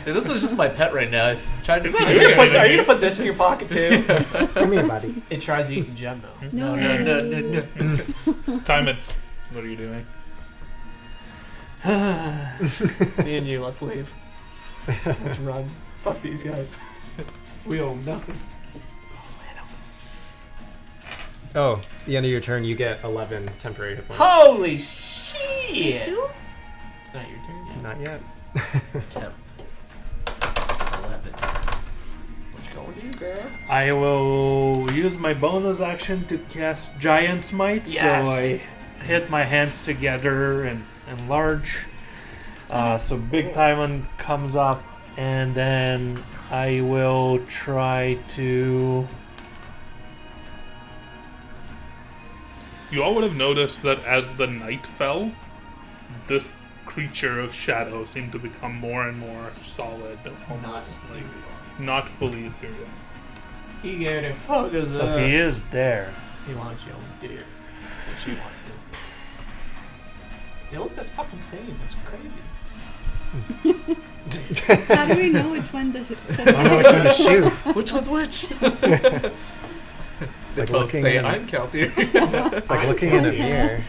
This is just my pet right now. Trying to It's not feed doing it. anything. Are you gonna put this in your pocket too? Come here, buddy. It tries to eat the gem though. No. No. Time it. What are you doing? Me and you, let's leave. Let's run. Fuck these guys. We own nothing. Oh, the end of your turn, you get 11 temporary hit points. Holy Me shit! too? It's not your turn yet. Not yet. 10. 11. What's going to you, girl? I will use my bonus action to cast Giant Smite. Yes. So I hit my hands together and enlarge. So Big Timon comes up, and then I will try to. You all would have noticed that as the night fell, this creature of shadow seemed to become more and more solid, almost like not fully ethereal. He got a focus So he is there. He wants you, dear. But she wants him. They look this fucking same. That's crazy. How do we know which one to I don't know which one to shoot. Which one's which? It's like Both looking say in, I'm Kalthyr. it's like looking in a mirror.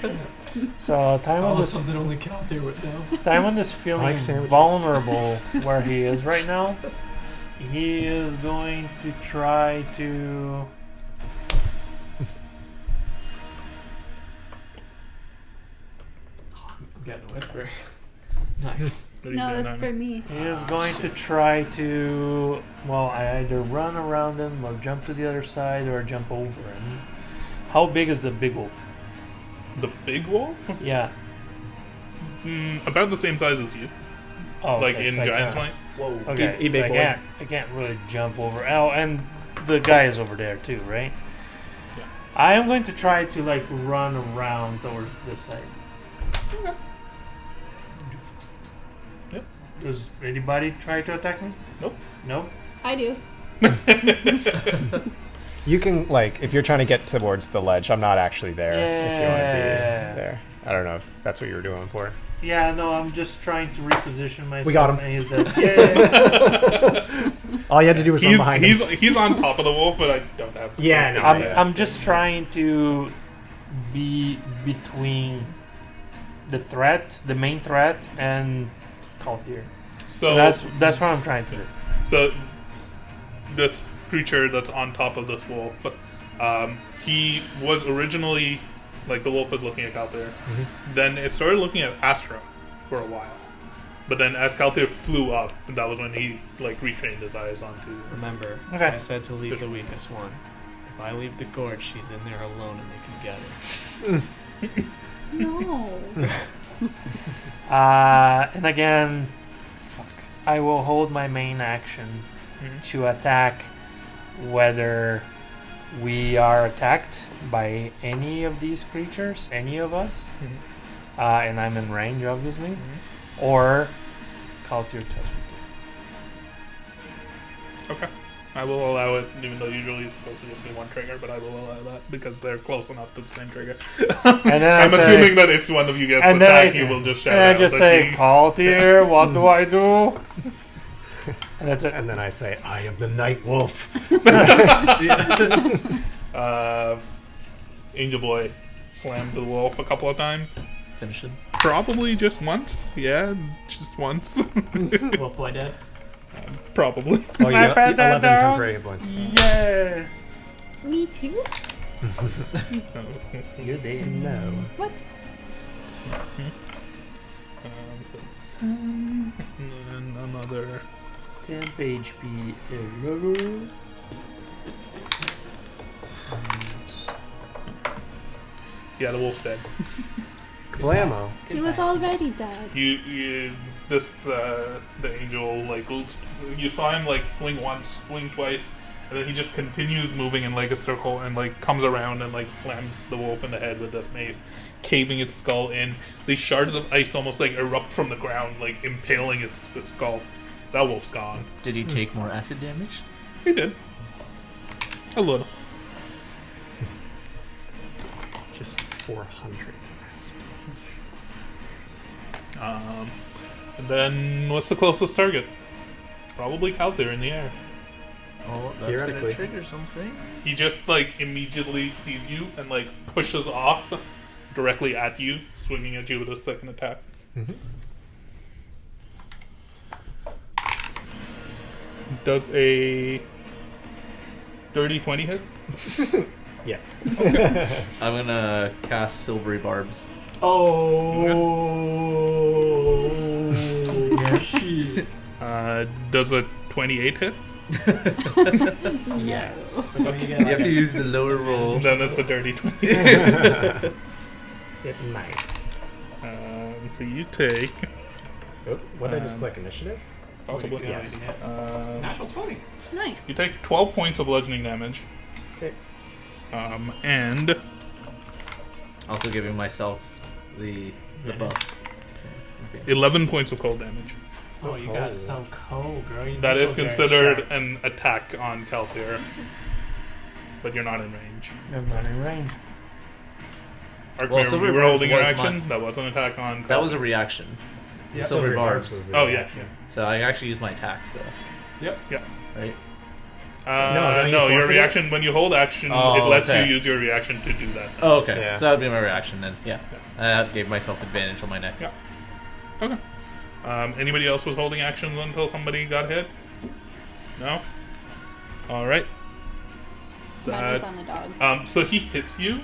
So Timon is, something only Kalthyr would know. Timon is feeling like sandwiches. vulnerable where he is right now. He is going to try to. I'm getting a whisper. Nice. What are you No, doing, that's Nana? for me. He is going to try to. Well, I either run around him or jump to the other side or jump over him. How big is the big wolf? The big wolf? Yeah. About the same size as you. Oh, Like okay, in so I Giant can't- Flight. Okay, He so big I boy. can't really jump over. Oh, and the guy is over there too, right? Yeah. I am going to try to like run around towards this side. Okay. Yep. Does anybody try to attack me? Nope. Nope. I do. You can, like, if you're trying to get towards the ledge, I'm not actually there. If you want to be Yeah. there. I don't know if that's what you were doing for. Yeah, no, I'm just trying to reposition myself. We got him. And he's dead. All you had to do was run behind him. He's on top of the wolf, but I don't have. Yeah, no, I'm just trying to be between the threat, the main threat, and Kalthyr. So that's what I'm trying to do. So this creature that's on top of this wolf, he was originally like the wolf was looking at Kalthyr. Then it started looking at Astra for a while. But then as Kalthyr flew up, that was when he like retrained his eyes onto. Remember, Okay. I said to leave the weakest one. If I leave the gorge, she's in there alone and they can get her. No. And again, I will hold my main action to attack whether we are attacked by any of these creatures, any of us, and I'm in range, obviously, or Kalthyr touch me too. Okay. I will allow it, even though usually it's supposed to just be one trigger, but I will allow that because they're close enough to the same trigger. And then I'm assuming that if one of you gets attacked, you will just shout out. And I just say, Kalthyr, what do I do? And that's it. And then I say, I am the Nightwolf. Angel Boy slams the wolf a couple of times. Finish him. Probably just once. Yeah, just once. Wolf boy dead. Probably. Oh, you I got bet that 11 down. temporary hit points. Yeah. Me too? You did. No. What? That's 10. And then another. Temp HP. Yeah, the wolf's dead. Kablamo. He was already dead. The angel, like, you saw him, like, swing once, swing twice, and then he just continues moving in, like, a circle and, like, comes around and, like, slams the wolf in the head with this mace, caving its skull in. These shards of ice almost, like, erupt from the ground, like, impaling its skull. That wolf's gone. Did he take more acid damage? He did. A little. Just 400. And then, what's the closest target? Probably Kalthyr in the air. Oh, that's Theoretically. gonna trigger something. He just, like, immediately sees you and, like, pushes off directly at you, swinging at you with a second attack. Does a dirty 20 hit? Yes. I'm gonna cast Silvery Barbs. Oh, yeah, shit. Does a 28 hit? Yes. You have to use the lower roll. Then it's a dirty 20. Get nice. So you take... Oh, what did I just click? Initiative? Possibly. Yes. Natural 20. Nice. You take 12 points of bludgeoning damage. Okay. And... Also giving myself the buff. 11 points of cold damage. Oh, you got so cold, girl. You That is those are considered sharp. an attack on Kalthyr. But you're not in range. I'm not in range. Arkmir, Silver you were Barbs holding your was action? mine. That was an attack on Kalthyr. That was a reaction. Yep. Silver Barbs. was the Oh, yeah. reaction. So I actually use my attack still. Yep. Right? then you No, your forfeit it? reaction, when you hold action, Oh, it lets okay. you use your reaction to do that. Oh, okay. Yeah. So that would be my reaction then. Yeah. I gave myself advantage on my next. Yeah. Okay. Anybody else was holding actions until somebody got hit? No? Alright. Mine was on the dog. So he hits you,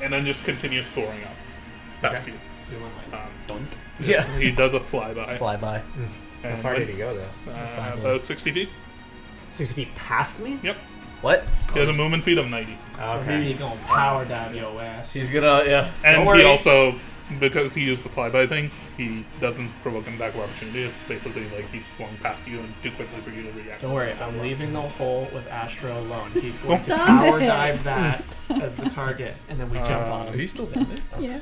and then just continues soaring up past you. So you went like, Dunk. Yeah. He does a flyby. Flyby. How And far when- did he go, though? About 60 feet. 60 feet past me? Yep. What? He has a movement speed of 90. so he gonna power down your ass. He's gonna, yeah. And Don't he worry. also, because he used the flyby thing, he doesn't provoke an attack of opportunity. It's basically like he's swung past you and too quickly for you to react. Don't worry, I'm leaving the hole with Astra alone. He's going to Stop power it. dive that as the target, and then we jump on Are him. you still down there? Yeah.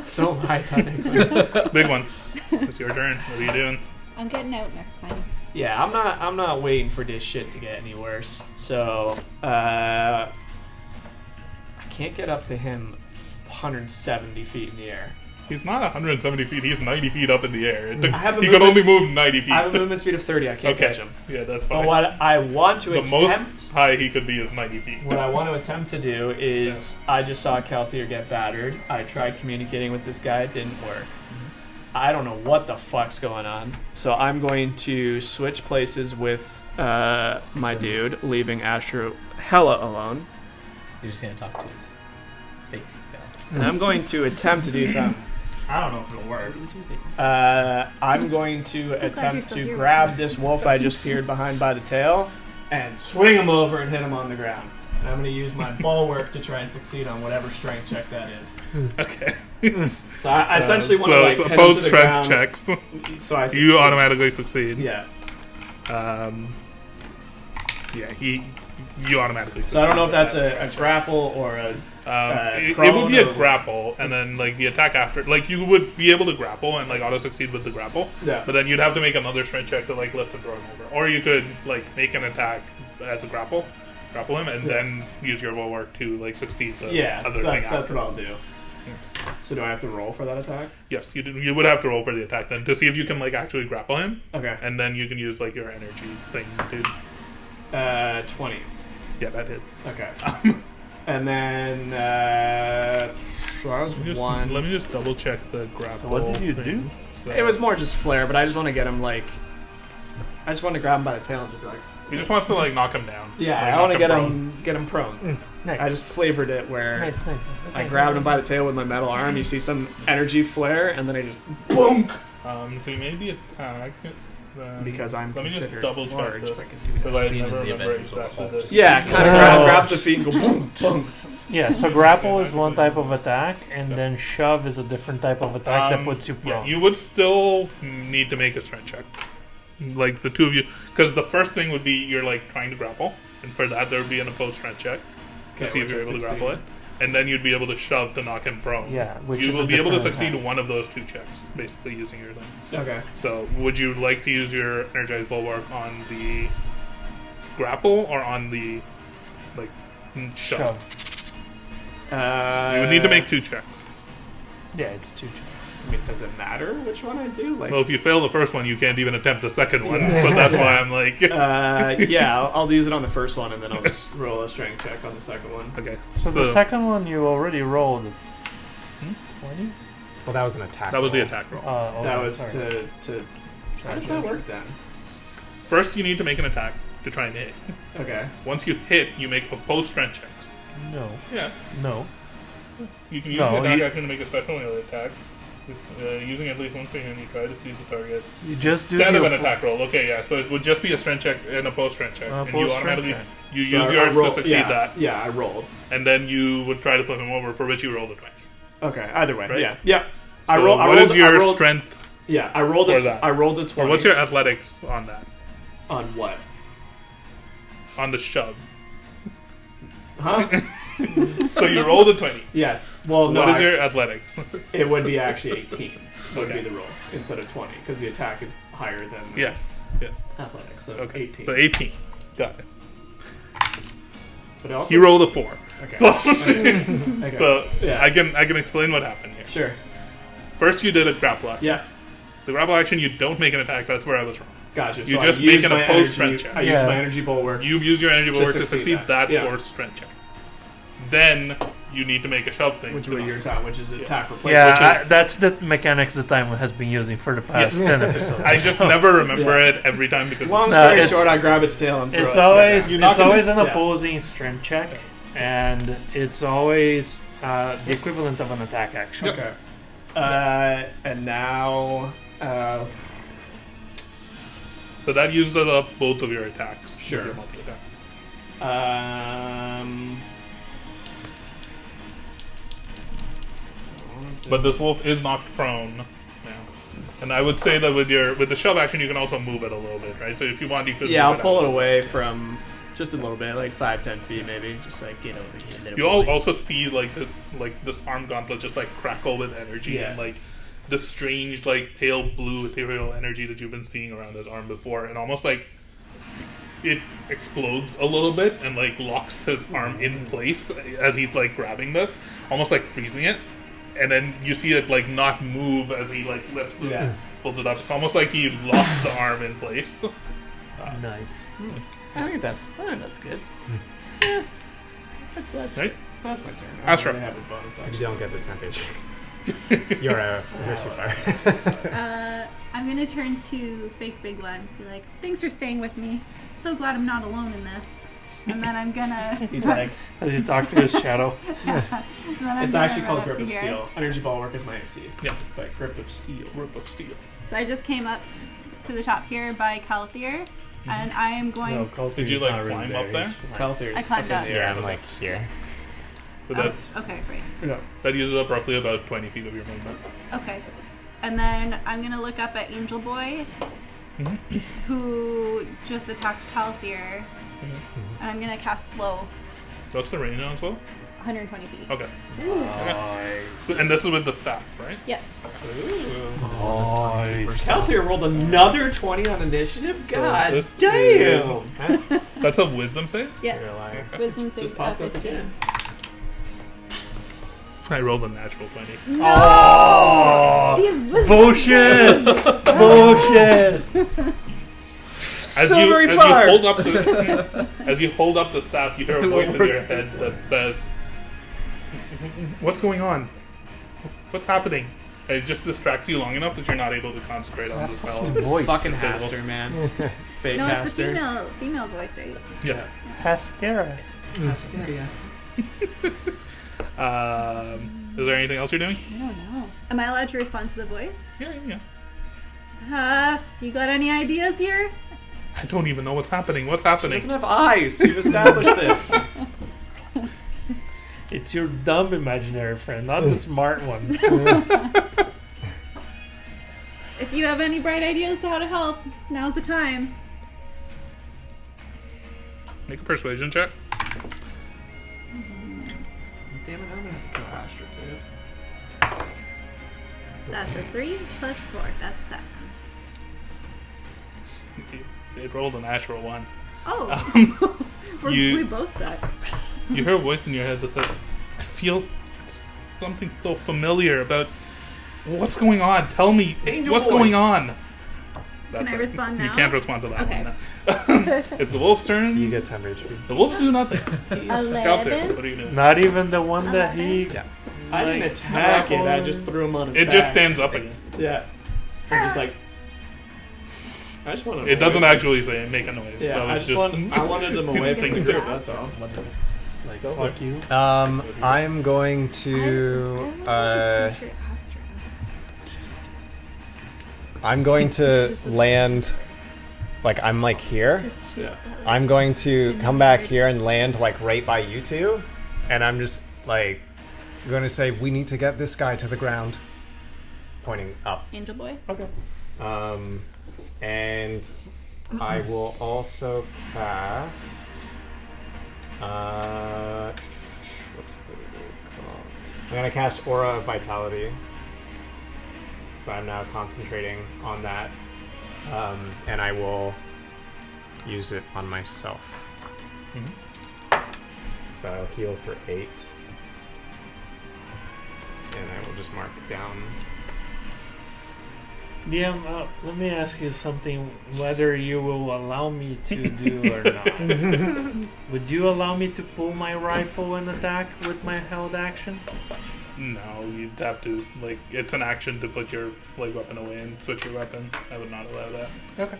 So am I, technically. Big one. It's your turn. What are you doing? I'm getting out next time. Yeah, I'm not waiting for this shit to get any worse. So, I can't get up to him 170 feet in the air. He's not 170 feet. He's 90 feet up in the air. It took, I have a he could movement- only move 90 feet. I have a movement speed of 30. I can't Okay. catch him. Yeah, that's But fine. what I want to The attempt, most high he could be is 90 feet. what I want to attempt to do is, I just saw Kalthyr get battered. I tried communicating with this guy. It didn't work. I don't know what the fuck's going on. So I'm going to switch places with my dude, leaving Astra hella alone. You're just gonna talk to his fake guy. And I'm going to attempt to do something. I don't know if it'll work. What do we do, baby? I'm going to So glad you're attempt still to here. grab this wolf I just peered behind by the tail and swing him over and hit him on the ground. And I'm going to use my bulwark to try and succeed on whatever strength check that is. Okay. So I essentially want to So like it's head opposed into the strength ground. checks. So I You succeed. automatically succeed. Yeah. Yeah, you automatically succeed. So I don't know if with that's that a strength check. grapple or a. It prone would be a or- grapple, and then like the attack after, like you would be able to grapple and like auto succeed with the grapple. Yeah. But then you'd have to make another strength check to like lift and throw him over, or you could like make an attack as a grapple him, and then use your bulwark to like succeed the Yeah, other so thing. that's after. what I'll do. So do I have to roll for that attack? Yes, you would have to roll for the attack then to see if you can like actually grapple him, Okay. and then you can use like your energy thing to. 20. Yeah, that hits. Okay. And then so I was one. Let me just double check the grapple. So what did you thing. do? So- It was more just flare, but I just want to get him like. I just want to grab him by the tail and just be like. He just wants to like knock him down. Yeah, Like, I want to knock get him prone. Nice. I just flavored it where nice. I Okay. grabbed him by the tail with my metal arm. You see some energy flare, and then I just boom. So you made the attack. Because I'm Let me just considered double check large, this. if I can do that. Because I Feed never in the remember Avengers of the exactly Hulk. this. Just Yeah, So- kind of grabs the feet and go boom, boom. Yeah, so grapple is one type of attack, and then shove is a different type of attack that puts you Yeah, prone. you would still need to make a strength check. Like the two of you, because the first thing would be you're like trying to grapple, and for that there would be an opposed strength check to Okay, see if which you're I able to succeed. grapple it, and then you'd be able to shove to knock him prone. Yeah, which you is will a be able to different succeed attack. one of those two checks, basically using your thing. Okay. So, would you like to use your energized bulwark on the grapple or on the like shove? You would need to make two checks. Yeah, it's two checks. I mean, does it matter which one I do? Like, Well, if you fail the first one, you can't even attempt the second one. So that's why I'm like, yeah, I'll use it on the first one, and then I'll just roll a strength check on the second one. okay. So the second one you already rolled 20? Well, that was an attack. that was the roll. attack roll. That was sorry. to. How does that work then? First, you need to make an attack to try and hit. Okay. Once you hit, you make opposed strength checks. No. Yeah. No. You can use No, the attack you- action to make a special melee attack. Using at least one free hand, you try to seize the target. You just do Instead of the an attack roll. Okay, yeah. So it would just be a strength check, an opposed strength check, and you Opposed strength automatically check. you So use I yours roll- to succeed yeah, that, Yeah, I rolled. and then you would try to flip him over, for which you roll the 20. Okay. Either way. Right? Yeah. Yeah. So I rolled. what is your I rolled, strength, Yeah, I rolled for a. that? I rolled a 20. or what's your athletics on that? on what? On the shove. Huh? So you rolled a 20. Yes. Well, no. What is I- your athletics? It would be actually 18. Would Okay. be the roll instead of 20 because the attack is higher than the Yes. Yeah. athletics. So Okay. 18. So 18. Got it. But also, He rolled a 4. Okay. So, Okay. so Yeah. I can explain what happened here. Sure. First, you did a grapple action. Yeah. The grapple action, you don't make an attack. That's where I was wrong. Gotcha. You So just I make used an my opposed energy- strength check. I use Yeah. my energy bulwark. You use your energy bulwark to succeed succeed that. that Yeah. force strength check. Then you need to make a shove thing. Which to was knock your him. attack, which is attack replacement. Yeah, which is- that's the mechanics that time has been using for the past 10 episodes. I just So never remember Yeah. it every time because Long No, story it's- short, I grab its tail and throw It's it. always You knock it's him- always an yeah. opposing strength check, and it's always the equivalent of an attack action. Okay. And now, so that used up both of your attacks. with Sure. your multi-attack. But this wolf is knocked prone now. And I would say that with the shove action, you can also move it a little bit, right? So if you want, you could. yeah, move I'll pull out. it away from just a little bit, like 5-10 feet maybe. Just like get over here. little You all boy. also see like this arm gauntlet just like crackle with energy Yeah. and like the strange like pale blue ethereal energy that you've been seeing around his arm before, and almost like it explodes a little bit and like locks his arm in place as he's like grabbing this, almost like freezing it. And then you see it like not move as he like lifts it, Yeah. pulls it up. It's almost like he locked the arm in place. Nice. I think that's good. Yeah. That's Right? good. That's my turn. I Astra. don't really have a bonus You action. don't get the temptation. You're too far. I'm gonna turn to fake Big One. Be like, thanks for staying with me. So glad I'm not alone in this. And then I'm gonna. He's like, As you talk to his shadow. and then I'm it's gonna actually run called up Grip to of here. Steel. Energy Bulwark is my AC. Yeah. But Grip of Steel. Rope of steel. So I just came up to the top here by Kalthyr, and I am going. No, Kalthyr's Did you, not like, really climb up there? He's flying. Kalthyr's I climbed up up. in the air. Yeah, I'm like here. But that's Okay, great. No. that uses up roughly about 20 feet of your movement. Okay. And then I'm gonna look up at Angel Boy, who just attacked Kalthyr, and I'm gonna cast Slow, What's the range on slow? 120 feet. Okay. Nice. And this is with the staff, right? Yep. Nice. Kalthyr rolled another 20 on initiative? God this damn! That's a wisdom save? Yes. You're a liar. Wisdom save Just popped up 15. again. I rolled a natural 20. Oh! These wisdom Bullshit! saves. Bullshit! As you hold up the staff, you hear a voice in your head that says, "What's going on? What's happening?" And it just distracts you long enough that you're not able to concentrate on the spell. Voice. Fucking Haster, man. Fake No, it's a Haster. female voice, right? Yes. Hastera. Hasteria. Is there anything else you're doing? I don't know. Am I allowed to respond to the voice? Yeah. You got any ideas here? I don't even know what's happening. What's She happening? doesn't have eyes. You've established this. It's your dumb imaginary friend, not the smart one. If you have any bright ideas to how to help, now's the time. Make a persuasion check. Damn it, I'm gonna have to kill Astra too. That's a 3 plus 4. That's 7. It rolled a natural 1. Oh, you- we both suck. You hear a voice in your head that says, "I feel something so familiar about what's going on. Tell me Angel what's Boy." going on." Can I respond You now? can't respond to that Okay. one. No. It's the wolf's turn. You get 10 HP. The wolves do nothing. Out there. 11. What are you doing? Not even the one that 11? he. Yeah. I didn't attack it, I just threw him on his It back. just stands up again. Yeah. I'm just like... I just want to... It doesn't actually say make a noise. Yeah, That was I wanted them away from the Instinct. group, that's all. Like, fuck you. I'm going to I'm going to land like I'm like here. Yeah. I'm going to come back here and land like right by you two, and I'm just like going to say we need to get this guy to the ground, pointing up. Angel Boy. Okay. And I will also cast. What's the called? I'm gonna cast Aura of Vitality. So I'm now concentrating on that, and I will use it on myself. So I'll heal for 8, and I will just mark down. DM, let me ask you something, whether you will allow me to do or not. Would you allow me to pull my rifle and attack with my held action? No, you'd have to, like, it's an action to put your weapon away and switch your weapon. I would not allow that. Okay.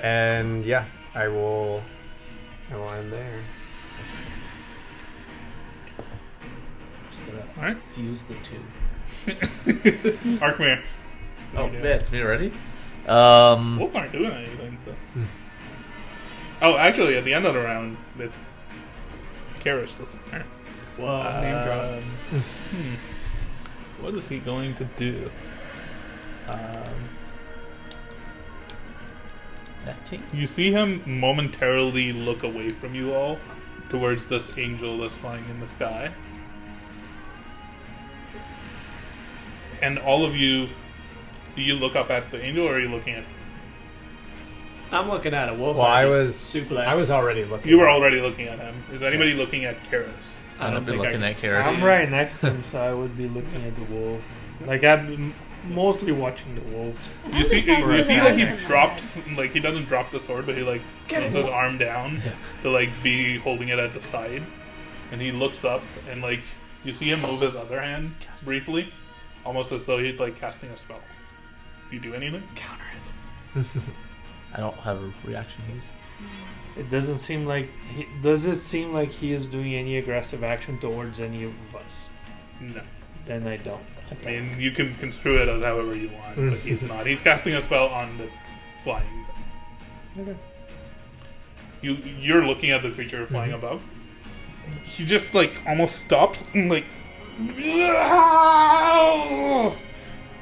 And yeah, I will end there. Alright. Fuse the two. Arkmir. Oh, yeah, it's me already? Wolves aren't doing anything, so. Oh, actually, at the end of the round, it's Karis' turn. Whoa, name drop. What is he going to do? You see him momentarily look away from you all towards this angel that's flying in the sky. And all of you, do you look up at the angel or are you looking at... I'm looking at a wolf. Well, I just was suplex. already looking. You were already looking at him. Is anybody looking at Karis? I don't be think I looking can at Karis. I'm right next to him, so I would be looking at the wolf. Like, I'm mostly watching the wolves. You see, How does that like he happen? drops, like he doesn't drop the sword, but he like puts his arm down to like be holding it at the side, and he looks up and like you see him move his other hand briefly, almost as though he's like casting a spell. You do anything? Counter it. I don't have a reaction haze. It doesn't seem like does it seem like he is doing any aggressive action towards any of us? No. Then I don't. I mean, you can construe it as however you want, but he's not. He's casting a spell on the flying. Okay. You're looking at the creature flying above. He just like almost stops and like.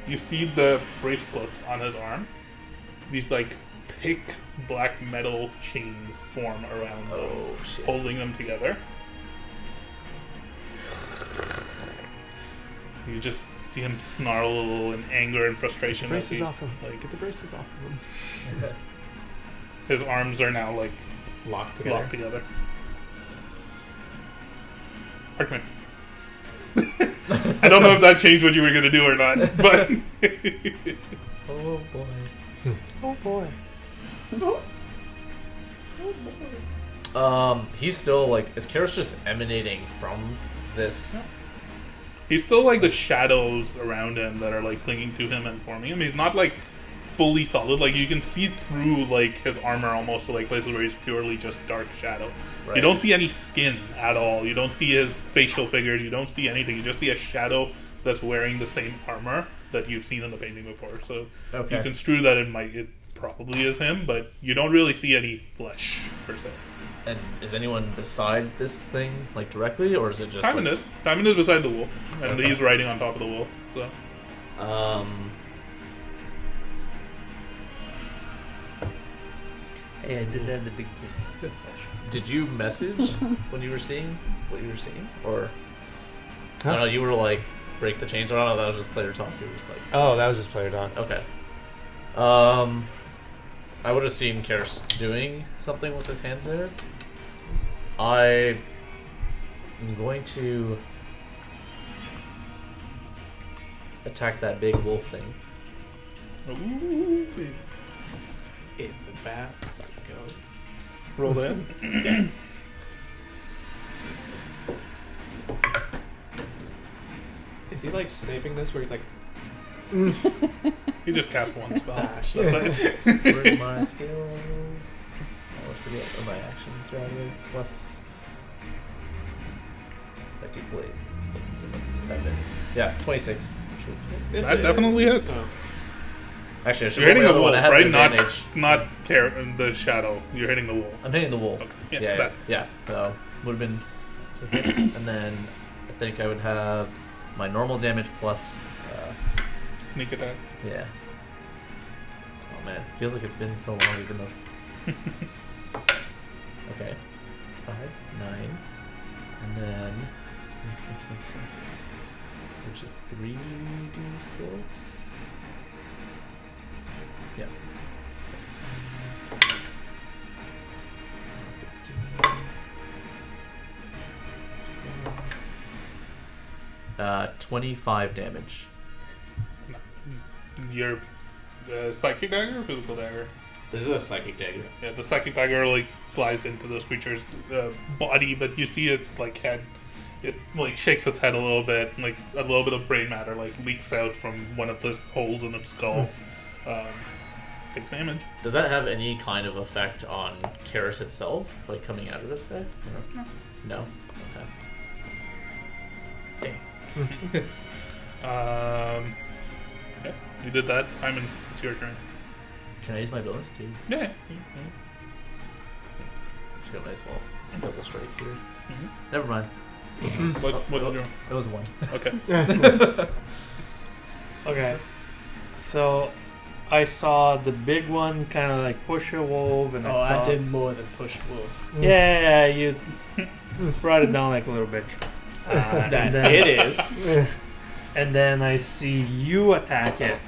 You see the bracelets on his arm. These like thick black metal chains form around them, holding them together. You just see him snarl a little in anger and frustration. Get the braces off him. Get the braces off him. His arms are now like Locked together. Arkman. I don't know if that changed what you were gonna do or not, but Oh boy. Oh boy. He's still like, is Karis just emanating from this? he's still like the shadows around him that are like clinging to him and forming him. He's not like fully solid. Like you can see through like his armor almost to like places where he's purely just dark shadow. Right. You don't see any skin at all. You don't see his facial figures. You don't see anything. You just see a shadow that's wearing the same armor that you've seen in the painting before. So Okay. you construe that it probably is him, but you don't really see any flesh per se. And is anyone beside this thing, like directly, or is it just Diamond like, is. Diamond is beside the wolf, and Okay. he's riding on top of the wolf. So Hey, I did that at the beginning. did you message when you were seeing what you were seeing, or I Huh? don't know, you were like break the chains, or I don't know, that was just player talk. You were just like, Oh, that was just player talk. okay. I would have seen Karis doing something with his hands there. I am going to attack that big wolf thing. Ooh, It's about to go. roll that. Is he like sniping this where he's like, He just cast one spell. ah, That's shit. it. Where's my skills? I always forget, or my actions rather. Plus psychic blade. Plus 7. Yeah, 26. This That is- definitely hits. Oh. Actually, I should You're hitting roll the the other one. wolf, I have right? advantage. Not the shadow. You're hitting the wolf. I'm hitting the wolf. Okay. Yeah, that. yeah. So would have been to hit, and then I think I would have my normal damage plus. Sneak attack. Yeah. Oh man, feels like it's been so long, even though. Okay, 5, 9, and then six, which is 3d6. Yeah. 25 damage. Your psychic dagger or physical dagger? This is a psychic dagger. Yeah, the psychic dagger like flies into this creature's body, but you see it like it like shakes its head a little bit, like a little bit of brain matter like leaks out from one of the holes in its skull. Takes damage. Does that have any kind of effect on Karis itself, like coming out of this guy? No. No? Okay. Yeah, you did that. Hyman, it's your turn. Can I use my bonus too? Yeah. Just got a nice little double strike here. Mhm. Never mind. What did you? It was 1. Okay. Okay. So I saw the big one kind of like push a wolf, and Oh, I saw. I did more than push wolf. Yeah, you brought it down like a little bit. That and then, it is. And then I see you attack it,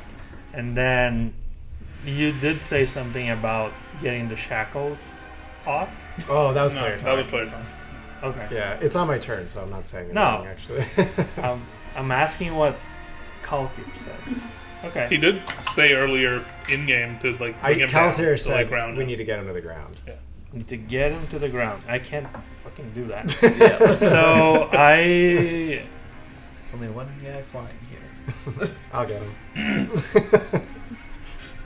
and then you did say something about getting the shackles off. Oh, that was No, player that talk. was player time. Okay. Yeah, it's not my turn, so I'm not saying anything, No. actually. I'm asking what Kalthyr said. Okay. He did say earlier in game to like bring him Kalthyr down, to, said like, ground we him. need to get him to the ground. Need to get him to the ground. I can't fucking do that. Yeah. So I. There's only one guy flying here. I'll get him.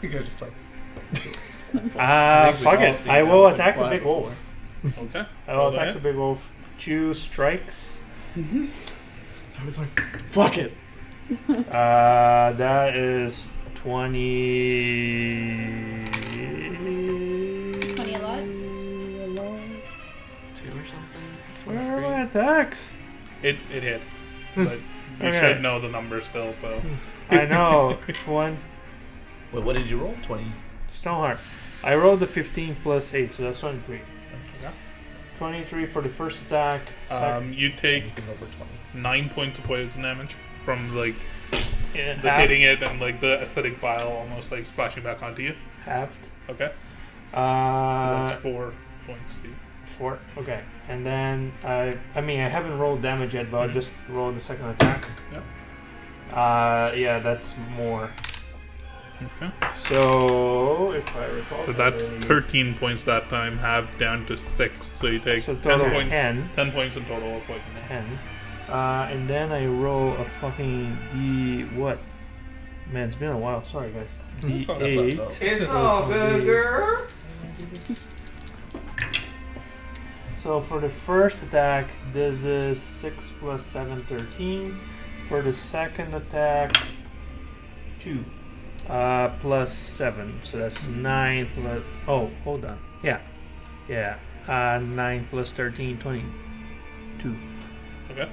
You go just like. Fuck it. I will attack the big wolf. Okay. I will attack the big wolf. 2 strikes. I was like, fuck it. That is 20. Where are my attacks? It hits, but you Okay. should know the number still. So I know. One. Wait, what did you roll? 20. Still hard. I rolled the 15 plus 8, so that's 23. Okay. 23 for the first attack. You take Anything over 20. 9 points of poison damage from like Yeah, the hitting it and like the aesthetic vial almost like splashing back onto you. halved. Okay. Uh, 4 points. To you. 4. Okay. And then I haven't rolled damage yet, but I'll just roll the second attack. Yeah, that's more. Okay. So if I recall, So that's correctly, 13 points that time, halved down to 6. So you take So 10 total points. 10. 10 points in total of poison. 10. And then I roll a fucking D. What? Man, it's been a while. Sorry, guys. That's all- D8. that's It's all good, girl. So for the first attack, this is 6 plus 7, 13. For the second attack, 2. Plus 7. So that's 9 plus... Oh, hold on. Yeah. 9 plus 13, 22. Okay.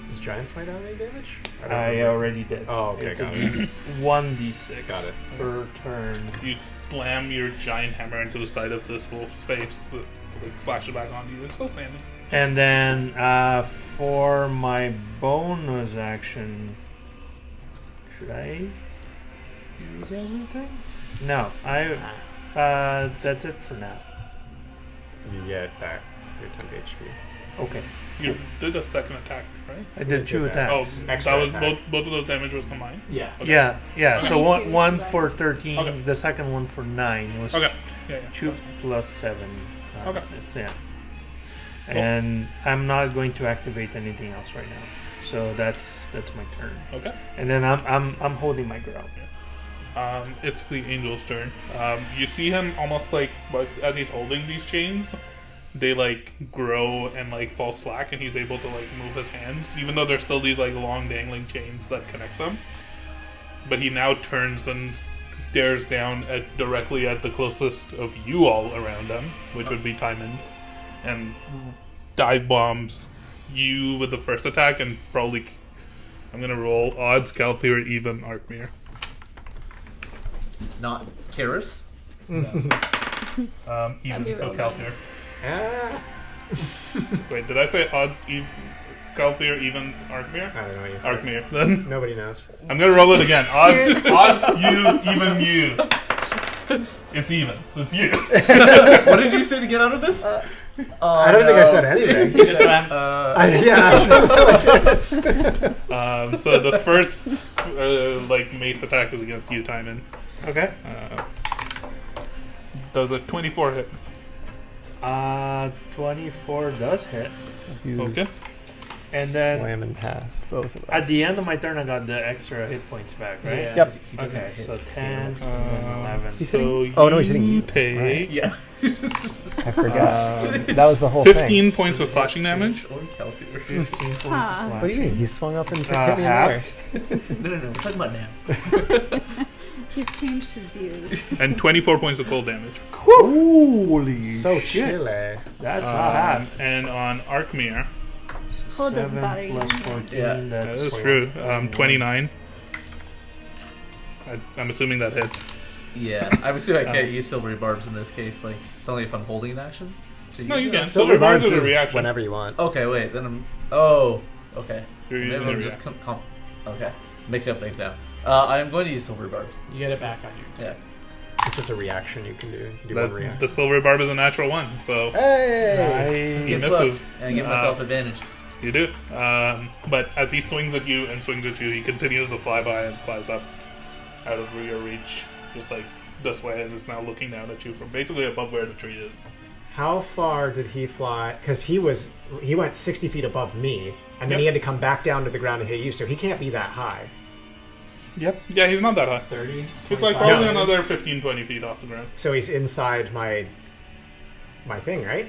Does Giant Smite have any damage? I already did. Oh, okay, It's got a it. 1d6 Got it. per turn. You slam your giant hammer into the side of this wolf's face. That like, splashes back onto you. It's still standing. And then for my bonus action, should I use everything? No, that's it for now. You get back your 10 HP. Okay, You did a second attack, right? I did 2 attack. Oh, attacks. Extra that was attack. both of those damage was combined. Yeah. Okay. Yeah. So Okay. one for 13, Okay. the second one for 9 was Okay. Yeah. 2 plus 7. Okay. Yeah. And I'm not going to activate anything else right now. So that's my turn. Okay. And then I'm holding my ground. It's the angel's turn. You see him almost like as he's holding these chains, they like grow and like fall slack, and he's able to like move his hands, even though there's still these like long dangling chains that connect them. But he now turns and stares down directly at the closest of you all around him, which would be Timon, and dive bombs you with the first attack, and probably I'm gonna roll odds, Kalthyr, even Arkmir. Not Karis. Even be so real Kalthyr. Ah. Wait, did I say odds? Kalthyr, even Arkmir? I don't know what you said. Arkmir. Then Nobody knows. I'm gonna roll it again. Odds, you, even you. It's even. So it's you. What did you say to get out of this? I don't think I said anything. This time. Yeah, actually. So the first like mace attack is against you, Timon. Okay. Does a 24 hit? 24 does hit. Okay. And then slamming past both of us. at the end of my turn, I got the extra hit points back, right? Yeah. Yep. Okay, so 10, 11. He's So hitting. Oh no, he's hitting you. take Right. Yeah. I forgot. That was the whole 15 thing. points of slashing damage. Or Kalthyr. 15 points of Huh. slashing. What do you mean? He swung up and hit me in the air. Halved. No. We're talking about now. He's changed his views. And 24 points of cold damage. Holy So shit. chilly. That's a half. And on Arkmir, Cold doesn't 7 bother you plus anymore. 14, Yeah. that that's is true. 29. I'm assuming that hits. Yeah. I'm assuming I can't use silvery barbs in this case. Like, it's only if I'm holding an action. To No, use you it? can. Silver Barbs is a is reaction. whenever you want. Okay, wait. Then I'm. Oh. Okay. You're Maybe using I'm a just reaction. okay. Mixing up things now. I am going to use silver barbs. You get it back on you. Yeah. It's just a reaction you can do. You can do one The reaction. silver barb is a natural one, so Hey! Nice. He Get misses. fucked, and I give myself advantage. you do. But as he swings at you and swings at you, he continues to fly by and flies up out of your reach, just like this way, and is now looking down at you from basically above where the tree is. How far did he fly? Because he went 60 feet above me, and then Yep. he had to come back down to the ground to hit you, so he can't be that high. Yep. Yeah, he's not that high. 30. He's like 25. probably No. another 15, 20 feet off the ground. So he's inside my thing, right?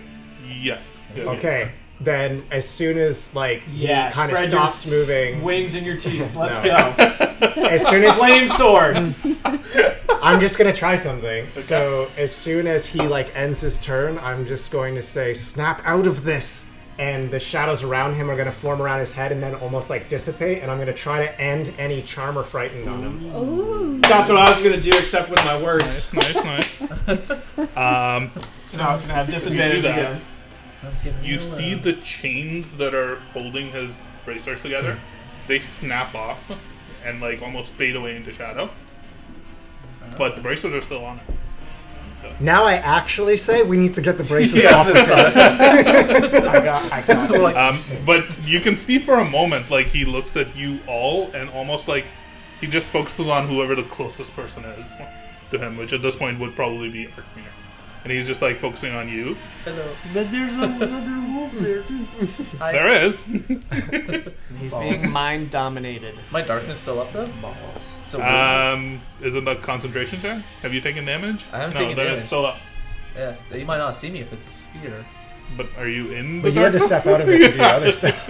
Yes. Yes, Okay. Then as soon as like Yeah, he kind of spread your stops moving, Wings in your teeth. Let's No. go. as soon as Flame sword. I'm just gonna try something. So as soon as he like ends his turn, I'm just going to say, "Snap out of this," and the shadows around him are going to form around his head and then almost like dissipate, and I'm going to try to end any charm or frightened on him. Ooh. That's what I was gonna do, except with my words. Nice. So now it's gonna have disadvantage that. again. You see the chains that are holding his bracers together. They snap off and like almost fade away into shadow. But the bracers are still on it. Now I actually say we need to get the braces off of him. I got it. But you can see for a moment, like he looks at you all, and almost like he just focuses on whoever the closest person is to him, which at this point would probably be Arkmir. And he's just like focusing on you. Hello. But there's another wolf there too. There is. He's being mind dominated. Is my darkness still up though? Balls. So Is it a concentration check? Have you taken damage? I haven't no, taken then damage. it's still up. yeah, you might not see me if it's a spear. But are you in the But you had to darkness? step out of it to do other stuff.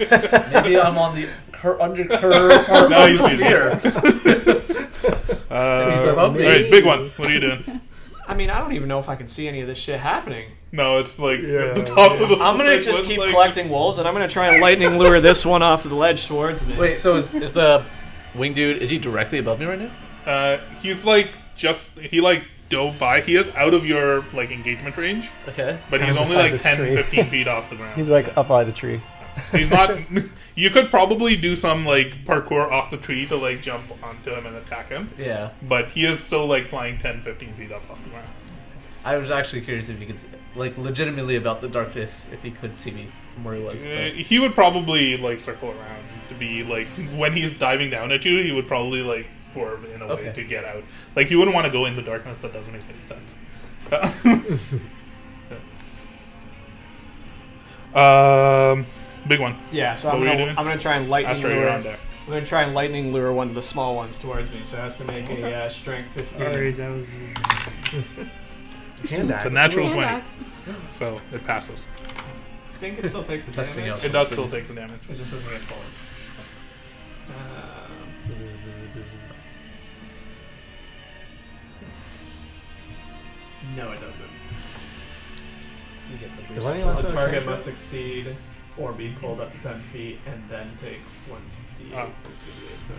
Maybe I'm on the undercurve part No, of he's the spear. He's above me. Alright, big one. What are you doing? I mean, I don't even know if I can see any of this shit happening. No, it's like Yeah, at the top of the I'm gonna just like, keep like- collecting wolves, and I'm gonna try and lightning lure this one off of the ledge towards me. Wait, so is the wing dude? Is he directly above me right now? He's like he like dove by. He is out of your like engagement range, Okay. but Kind he's of only beside like this 10, tree. 15 feet off the ground. He's like up by the tree. He's not. You could probably do some like parkour off the tree to like jump onto him and attack him, Yeah. but he is still like flying 10, 15 feet up off the ground. I was actually curious if he could, like, legitimately about the darkness, if he could see me from where he was. But He would probably like circle around to be like when he's diving down at you. He would probably like swerve in a way Okay. to get out. Like he wouldn't want to go in the darkness. That doesn't make any sense. Big one. Yeah, so What I'm were you gonna, doing? I'm gonna try and lightning Astra, lure. you're on there. I'm gonna try and lightning lure one of the small ones towards me, so it has to make a strength 15. Sorry, that was me. Hand It's a axe. natural Hand 20, axe. so it passes. I think it still takes the Testing damage. out. It does still take the damage. It just doesn't get forward. No, it doesn't. we get the Is any braces. less A of a target cantrip? must succeed or be pulled up to 10 feet and then take 1d8. Oh. So 2d8, so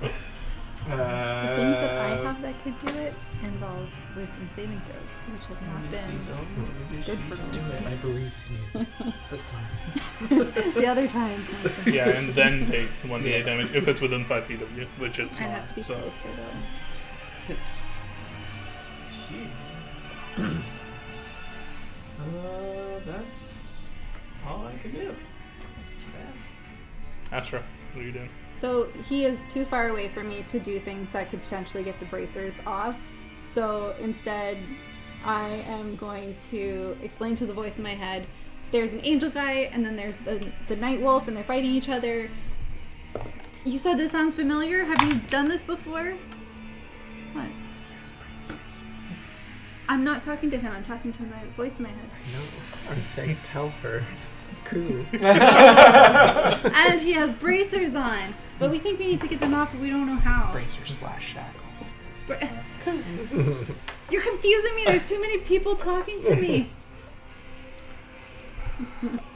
no. The things that I have that could do it involve wisdom saving throws, which have not been good for Do me. it. I believe in you this time. The other times, not so much. Yeah, and then take 1d8 damage if it's within 5 feet of you, which it's I not. have to be So closer though. Shoot. That's all I can do. Astra, what are you doing? So he is too far away for me to do things that could potentially get the bracers off. So instead, I am going to explain to the voice in my head, there's an angel guy, and then there's the Nightwolf, and they're fighting each other. You said this sounds familiar? Have you done this before? What? I'm not talking to him, I'm talking to my voice in my head. No, I'm saying tell her. Cool. And he has bracers on, but we think we need to get them off, but we don't know how. Bracer/shackles. You're confusing me. There's too many people talking to me.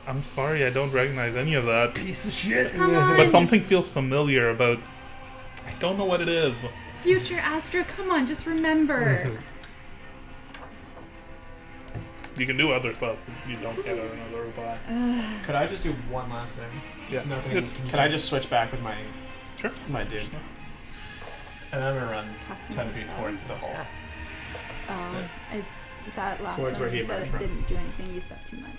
I'm sorry, I don't recognize any of that. Piece of shit. Come on. But something feels familiar about. I don't know what it is. Future Astra, come on, just remember. You can do other stuff. You don't get another reply. Could I just do one last thing? Yeah. It's nothing. It's- Can I just switch back with my Sure. dude? And I'm gonna run Casting 10 feet yourself. towards the hole. That's it. It's that last Towards one where he that emerged from. didn't do anything. You stepped too much.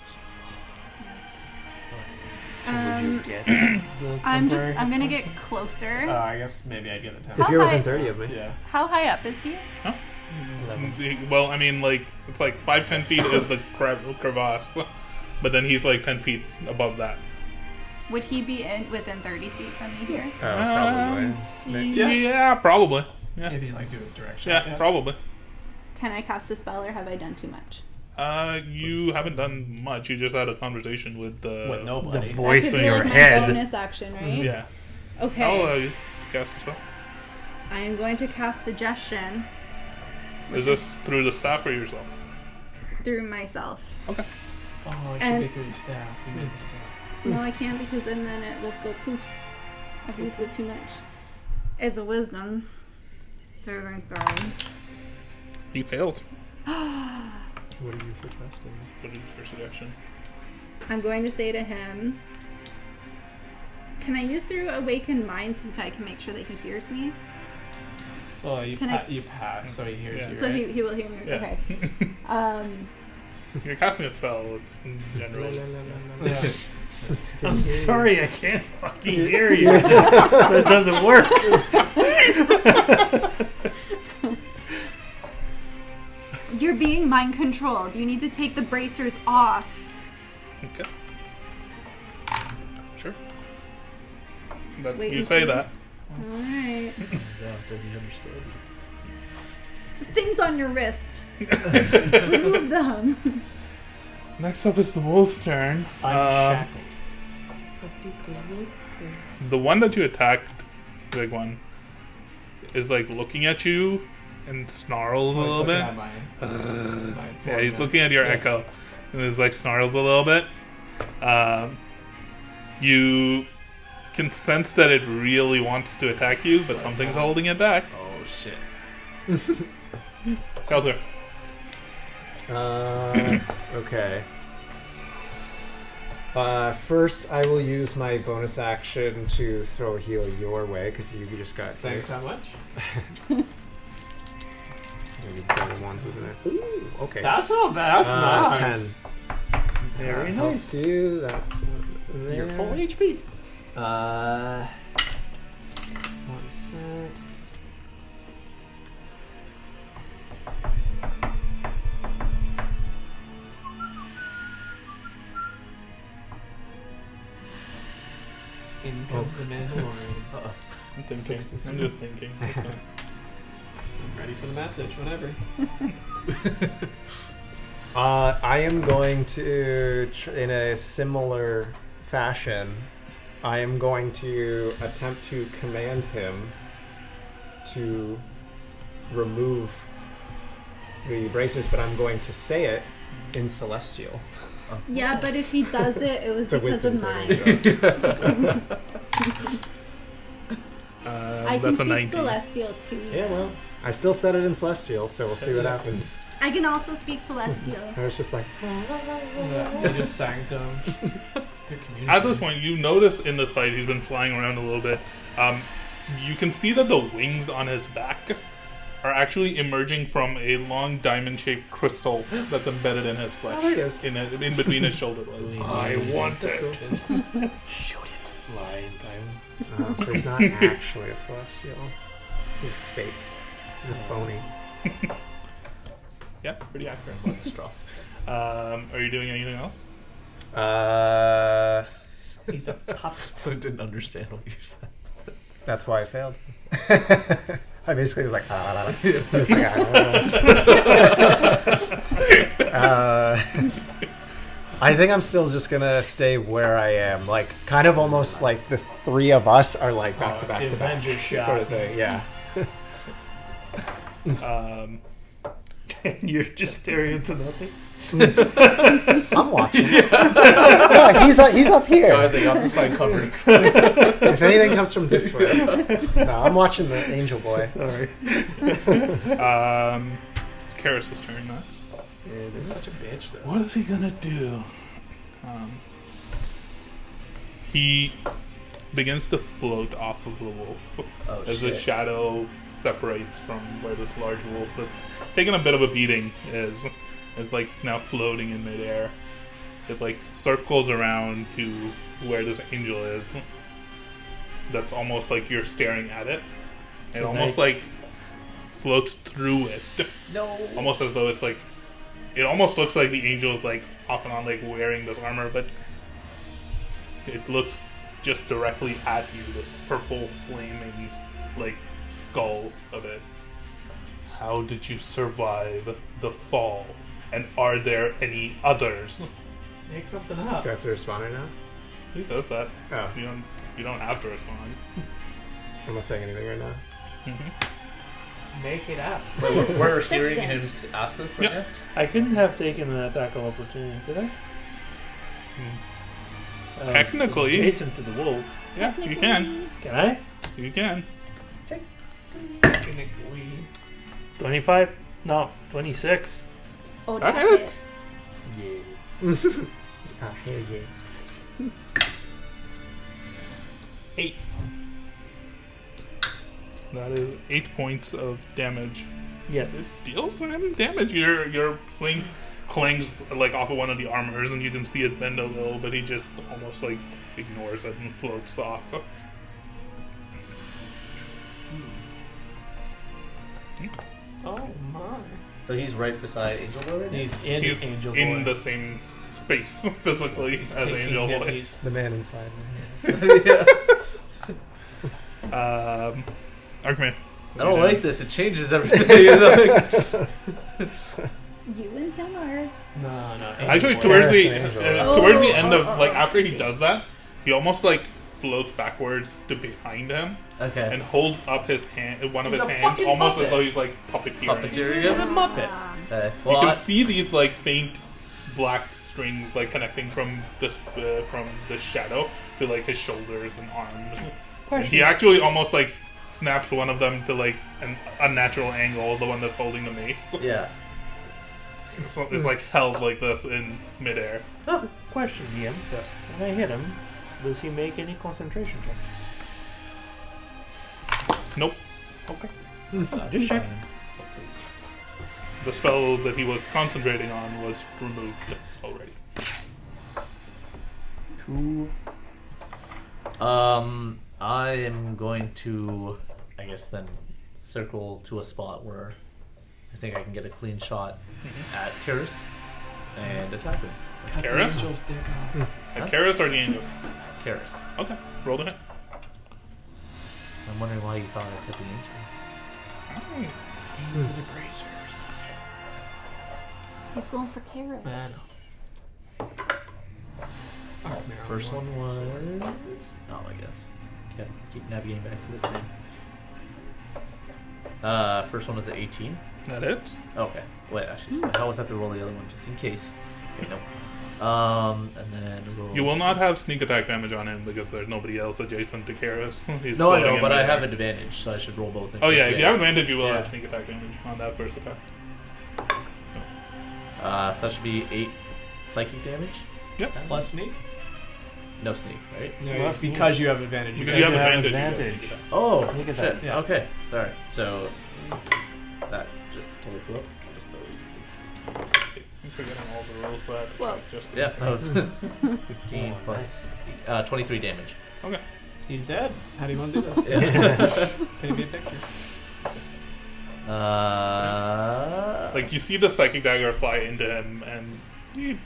So would you get the I'm temporary gonna hit get points? closer. I guess maybe I'd get the 10. How If you're within high- 30 of me. Yeah. How high up is he? Well, I mean, like, it's like 5-10 feet is the crevasse. But then he's like 10 feet above that. Would he be within 30 feet from me here? Oh, probably. Yeah, probably. Yeah, If you like do a direction. yeah, probably. Can I cast a spell, or have I done too much? You haven't done much. You just had a conversation with the. With The nobody. voice that could in be your like my head. bonus action, right? Yeah. Okay. I'll allow you to cast a spell. I am going to cast suggestion Is this through the staff or yourself? through myself. Okay. Oh, it And- should be through the staff. You need the staff. No, I can't because then it will go poof. I've used it too much. It's a wisdom saving throw. He failed. What are you suggesting? What is your suggestion? I'm going to say to him, can I use through Awakened Mind so that I can make sure that he hears me? Oh, you Can I- you pass, so he hears Yeah. you. So Right? he will hear me. Yeah. Okay. You're casting a spell. It's generally. Yeah. I'm sorry, I can't fucking hear you, so it doesn't work. You're being mind controlled. You need to take the bracers off. Okay. Sure. That's, Wait you and say see. that. Alright. Yeah, does he understand? The things on your wrist. Remove them. Next up is the wolf's turn. Unshackled. The one that you attacked, the big one, is like looking at you and snarls a little bit. Yeah, he's looking at your echo and is like snarls a little bit. You can sense that it really wants to attack you, but something's holding it back. Oh shit. Kalthyr. Okay. First, I will use my bonus action to throw a heal your way because you just got. Thanks how much? Maybe double ones, isn't it? Ooh, okay. That's not bad. That's nice. 10. Very Health nice. too, that's one You're there. full HP. One sec. In comes the Mandalorian. I'm thinking. I'm just thinking. That's fine. I'm ready for the message whenever. I am going to, in a similar fashion, I am going to attempt to command him to remove the bracers, but I'm going to say it in Celestial. Yeah, but if he does it, it was It's a because wisdom of saving mine. throw. I can That's a speak 19. Celestial too. Yeah, well, I still said it in Celestial, so we'll see what happens. I can also speak Celestial. I was just like, You just sang to him. They're At this communicating. point, you notice in this fight he's been flying around a little bit. You can see that the wings on his back are actually emerging from a long diamond-shaped crystal that's embedded in his flesh. Oh, there it is. In between his shoulder blades. I want That's it. cool. Shoot it. Flying time. So he's not actually a Celestial. He's fake. He's a phony. Yeah, pretty accurate. Monstrous. Are you doing anything else? He's a puppet. So I didn't understand what you said. That's why I failed. I basically was like, I was like, I think I'm still just gonna stay where I am, like kind of almost like the three of us are like back to it's back the to back Avengers shot. sort of thing. Yeah. You're just staring into nothing. I'm watching. Yeah, he's up here. Guys, I got the side covered. If anything comes from this way, no, I'm watching the Angel Boy. Sorry. It's Karis' turn next. He's such a bitch, though. What is he gonna do? He begins to float off of the wolf Oh as the shit. shadow separates from where this large wolf that's taken a bit of a beating is like now floating in midair. It like circles around to where this angel is. That's almost like you're staring at it. It almost like floats through it. No. Almost as though it's like, it almost looks like the angel is like off and on like wearing this armor, but it looks just directly at you, this purple flaming like skull of it. How did you survive the fall? And are there any others? Make something up. Do I have to respond right now? He says that. Oh, You don't have to respond. I'm not saying anything right now. Make it up. We're hearing persistent. him ask this right Yeah. now? I couldn't have taken an attack of opportunity, could I? Technically. adjacent to the wolf. Yeah, you can. Can I? You can. Technically. 25? No, 26. Oh, That that hits. hits. Ah, hell yeah. 8. That is 8 points of damage. Yes. It deals him damage. Your swing clings like off of one of the armors, and you can see it bend a little, but he just almost like ignores it and floats off. Oh my. So he's right beside Angel Boy right now? He's in He's Angel Boy. in the same space physically He's as taking Angel hit Boy. these- The man inside me. Yeah. Archman. I don't like this. It changes everything. You know? You and him are. No. Actually, Angel Boy. towards the Angel. towards the end of Oh, like after he see. does that, he almost like floats backwards to behind him Okay. and holds up his hand, one of He's his a hands, fucking almost as puppet. though he's like puppeteering. Puppeteer He's a again? Muppet. Okay. You Well, can see these like faint black strings like connecting from the shadow to like his shoulders and arms. And he actually almost like snaps one of them to like an unnatural angle, the one that's holding the mace. yeah. So it's like held like this in midair. Oh, question, Ian. Yes. When I hit him, does he make any concentration checks? Nope. Okay. Just check. The spell that he was concentrating on was removed already. I am going to, I guess, then circle to a spot where I think I can get a clean shot at Karis and attack him. Cut the Kara? angel's dick off. A Huh? Karis or the angel? Karis. Okay, roll the hit. I'm wondering why you thought I said the angel. Aim for the bracers. He's going for carrots. Man. First one was... Oh, I guess. Okay, keep navigating back to this thing. First one was at 18. That hits. Okay. Wait, actually, so I always have to roll the other one just in case. Okay, no. And then roll... You will not have sneak attack damage on him because there's nobody else adjacent to Karis. He's No, I floating know, in but I midair. have advantage, so I should roll both. In Oh case yeah, we if you have get- advantage, you will Yeah. have sneak attack damage on that first attack. So that should be 8 psychic damage. Yep. Plus sneak? No sneak, right? No, Plus sneak. because you have advantage. Because guys you have have advantage. You get advantage. sneak attack. Oh, Sneak shit. attack, yeah. Okay, sorry. So that just totally flew up. Just I'm forgetting all the rolls for that. Whoa. Just yeah, that was 15 plus 23 damage. Okay. He's dead. How do you want to do this? Yeah. Can you be a picture? Like you see the psychic dagger fly into him, and he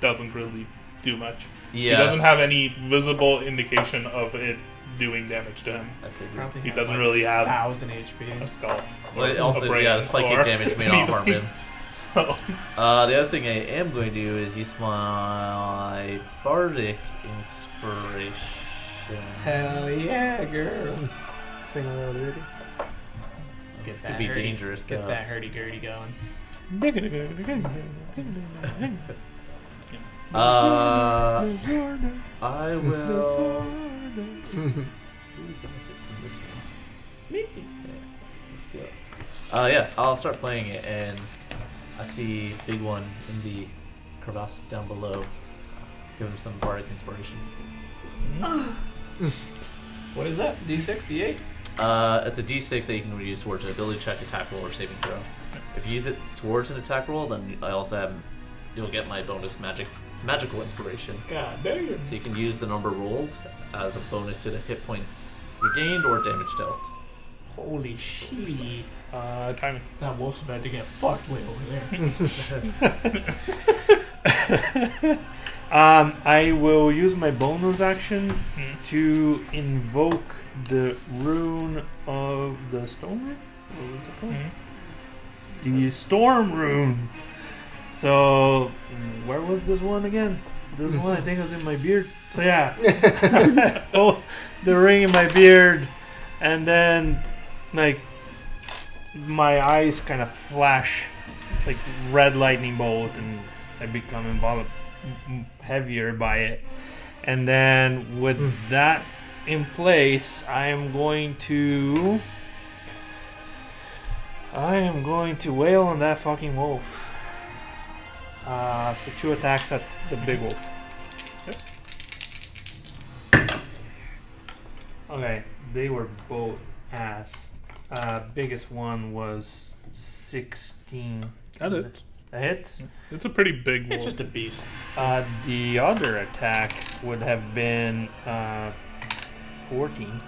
doesn't really do much. yeah. He doesn't have any visible indication of it doing damage to him. I figured. Probably He has doesn't like really have 1,000 a HP. skull. Well, or also, a brain yeah, the psychic or damage may not harm him. So, The other thing I am going to do is use my bardic inspiration. Hell yeah, girl. Sing a little ditty. This could be dangerous, Get though. that hurdy-gurdy going. I will. Let's go. Yeah, I'll start playing it, and I see Big One in the crevasse down below. Give him some bardic inspiration. What is that? D6, D8? It's a D6 that you can use towards an ability check, attack roll, or saving throw. If you use it towards an attack roll, then I also have. You'll get my bonus magical inspiration. God damn. So you can use the number rolled as a bonus to the hit points regained or damage dealt. Holy shit. timing. That wolf's about to get fucked way over there. I will use my bonus action to invoke the rune of the storm rune. What's it called? The storm rune. So, where was this one again? This one I think was in my beard. So yeah, oh, the ring in my beard, and then like my eyes kind of flash like red lightning bolt, and I become heavier by it. And then with that in place, I am going to wail on that fucking wolf. So 2 attacks at the big wolf. Okay, they were both ass. Biggest one was 16. That Was hits. That hits. It's a pretty big wolf. It's just a beast. The other attack would have been 14.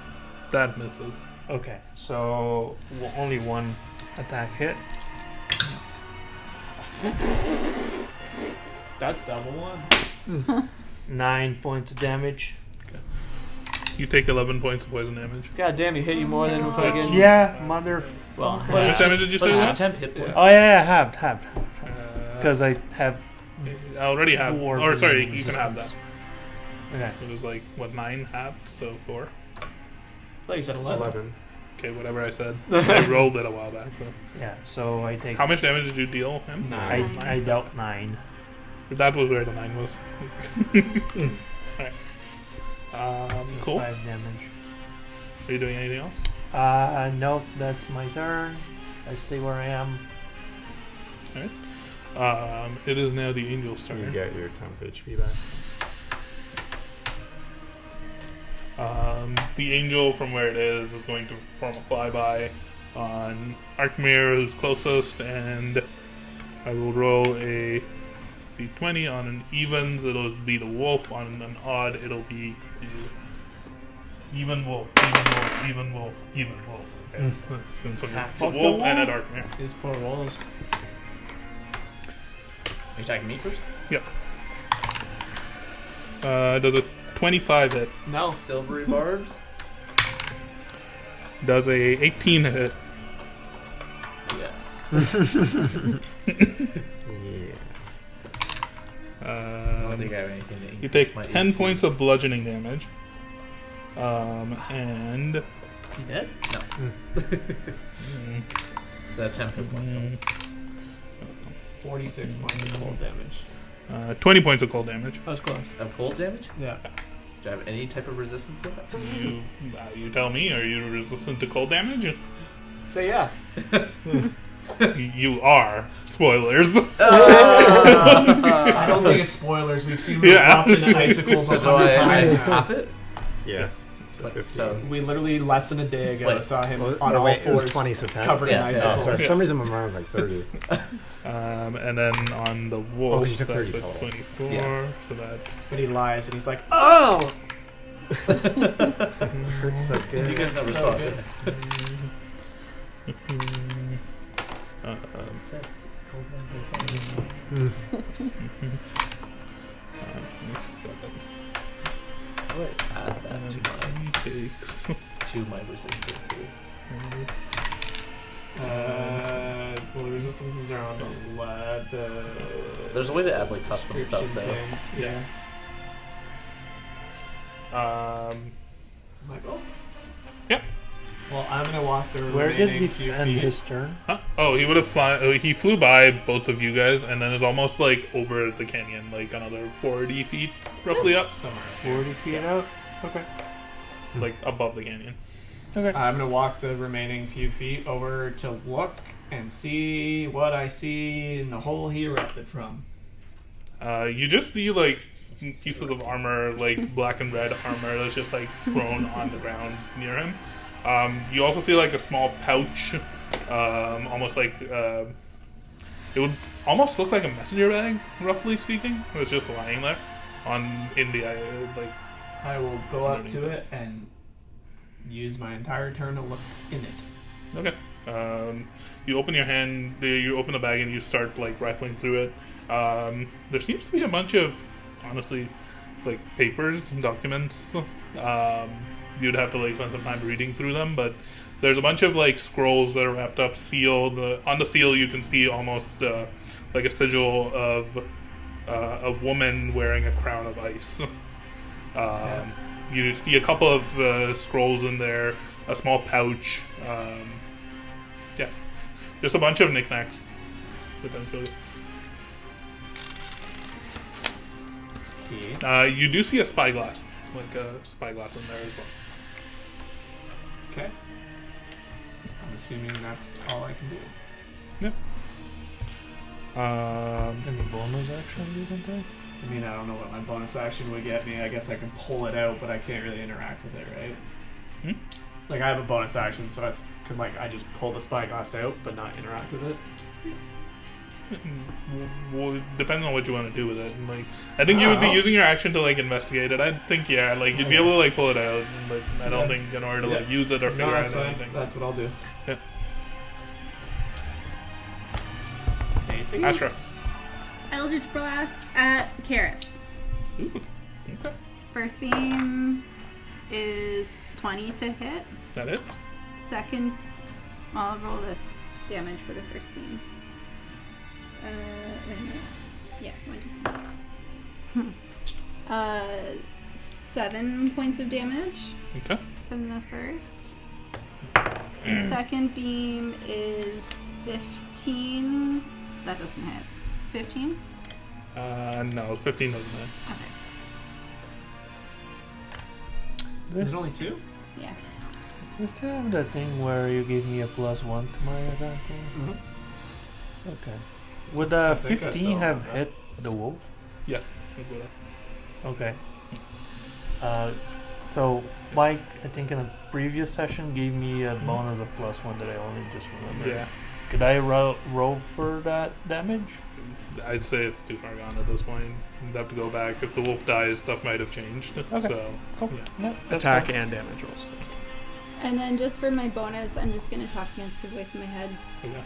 That misses. Okay, so only one attack hit. That's double one. 9 points of damage. You take 11 points of poison damage. God damn, he hit you more than No. fucking. Yeah, mother. Well, How much damage did you say? But it's it just was? 10 hit points. Oh yeah, halved. Uh, Because I have. I already have. Dwarven Or sorry, you can have that. resistance. Okay. It was like what 9 halved, so 4. I thought you said 11. 11. Okay, whatever I said. I rolled it a while back. So. Yeah, so I take. How much damage did you deal him? I dealt 9. That was where the 9 was. Alright. Cool. 5 damage. Are you doing anything else? No, that's my turn. I stay where I am. It is now the angel's You turn. get your temp HP back. The angel from where it is going to perform a flyby on Arkmir, who's closest, and I will roll a d20 on an evens. It'll be the wolf. On an odd, it'll be the even wolf, even wolf, even wolf, even wolf. Okay, it's going to put Fuck a the wolf and a wolf. Arkmir. These poor wolves. Are you attacking me first? Yep. Does a 25 hit? No. Silvery barbs? Does a 18 hit? Yes. Yeah. I don't think I have anything to You increase take my 10 AC. points of bludgeoning damage. And He dead? No. The 10 hit points. 46 points of cold damage. 20 points of cold damage. That was close. Of cold damage? Yeah. Do I have any type of resistance to that? You tell me, are you resistant to cold damage? Say yes. You are. Spoilers. I don't think it's spoilers. We've seen them Yeah. dropped into icicles So a do I hundred times now. half it? Yeah. So Wait, 15. so- We literally less than a day ago Wait. saw him Well, on no, all wait, it was fours, 20, so 10. covered Yeah, in yeah. Oh, icicles. sorry. For some reason, my mind was like 30. And then on the wolf, Oh, you took that's 30 a total. 24. Yeah. So that's But he lies and he's like, oh! Hurts so good. You guys never So saw good. it. Said cold damage. I would add that And to then he takes. to my resistances. Well, the resistances are on the lab. There's a way to add like custom stuff description though. thing. Yeah. Michael? Yep. Well, I'm gonna walk the Where did remaining he few end feet. his turn? Huh? Oh, he would have he flew by both of you guys, and then is almost like over the canyon, like another 40 feet roughly up, Somewhere. 40 feet out? Okay. like above the canyon. Okay. I'm gonna walk the remaining few feet over to look and see what I see in the hole he erupted from. You just see like pieces of armor, like black and red armor, that's just like thrown on the ground near him. You also see like a small pouch, almost like it would almost look like a messenger bag, roughly speaking. It's just lying there in the like. I will go up to it and use my entire turn to look in it. Okay. You open your hand, you open the bag, and you start like rifling through it. There seems to be a bunch of, honestly, like papers and documents. You'd have to like spend some time reading through them, but there's a bunch of like scrolls that are wrapped up, sealed. On the seal, you can see almost like a sigil of a woman wearing a crown of ice. You see a couple of scrolls in there, a small pouch. Yeah, just a bunch of knickknacks, potentially. key. You do see a spyglass, like a spyglass in there as well. Okay. I'm assuming that's all I can do. Yep. Any bonus action you can take? I mean, I don't know what my bonus action would get me. I guess I can pull it out, but I can't really interact with it, right? Hmm? Like, I have a bonus action, so I could, like, I just pull the spyglass out, but not interact with it. Well, depending on what you want to do with it. Like, I think you would be using your action to like investigate it. I think like you'd be able to like pull it out, but I don't think in order to like use it or figure out anything. That's what I'll do. Yeah. Astra. Eldritch Blast at Karis. Ooh. Okay. First beam is 20 to hit. That it? Second, I'll roll the damage for the first beam. Wait a minute. Yeah, 1d6. 7 points of damage Okay. from the first. Second beam is 15. That doesn't hit. 15? No, 15 doesn't hit. Okay. Is it only 2? Yeah. You still have that thing where you give me a +1 to my attack roll? Mm-hmm. Okay. Would I think I 15 still have have that. hit the wolf? Yes. We'll go there. Okay. So Mike, I think in a previous session gave me a bonus of +1 that I only just remembered. Yeah. Could I roll for that damage? I'd say it's too far gone at this point. You'd have to go back. If the wolf dies, stuff might have changed. Okay. So, Cool. yeah. No, that's Attack fine. and damage rolls. And then just for my bonus, I'm just going to talk against the voice in my head. Okay.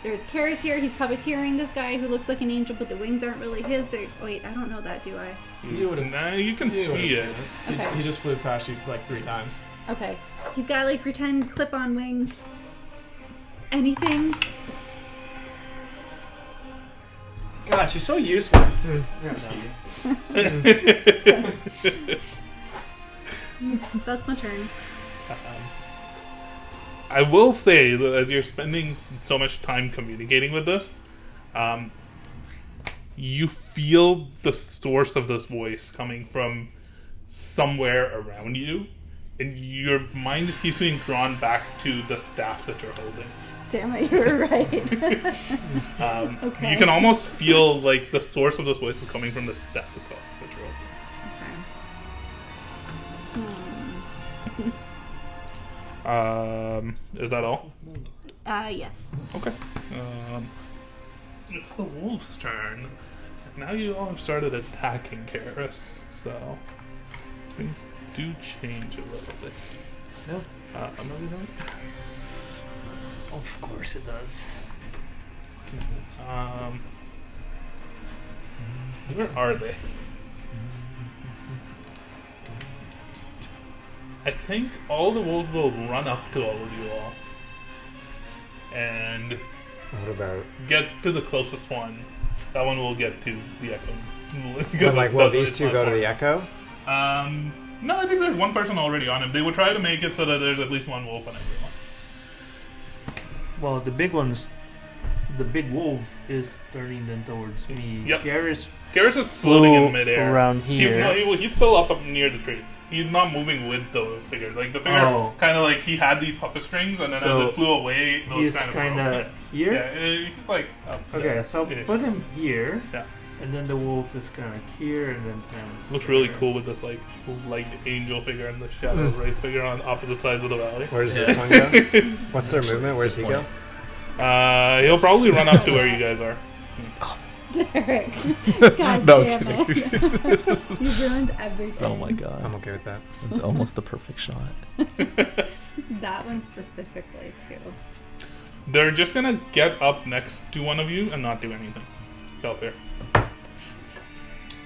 There's Karis here. He's puppeteering this guy who looks like an angel, but the wings aren't really his. Wait, I don't know that, do I? You would've- Nah, you can You would've see seen it. Okay. He just flew past you like 3 times. Okay. He's got like pretend clip-on wings. Anything? God, she's so useless. That's my turn. I will say that as you're spending so much time communicating with this, you feel the source of this voice coming from somewhere around you, and your mind just keeps being drawn back to the staff that you're holding. Damn it, you were right. Okay. You can almost feel like the source of this voice is coming from the staff itself that you're holding. Is that all? Yes. Okay. It's the wolf's turn. Now you all have started attacking Karis, so things do change a little bit. No. Of course it does. Where are they? I think all the wolves will run up to all of you all and What about? get to the closest one. That one will get to the echo. But like, will these two go to the echo? No, I think there's one person already on him. They would try to make it so that there's at least one wolf on everyone. Well, the big wolf is turning them towards me. Yep. Karis Karis is floating in flew midair. around here. He's still up near the tree. He's not moving with the figure. Like the figure, Oh. kind of like he had these puppet strings, and then So as it flew away, those He's kind of kind of here. Yeah, he's like up Okay, there. so I'll Ish. put him here. Yeah. And then the wolf is kind of here, and then kind of Looks really cool with this like light angel figure and the shadow right figure on opposite sides of the valley. Where does this one go? What's their movement? Where's he go? He'll probably run up to where you guys are. Derek. God No, damn it. You ruined everything. Oh my god. I'm okay with that. It's almost the perfect shot. That one specifically, too. They're just gonna get up next to one of you and not do anything. Kalthyr.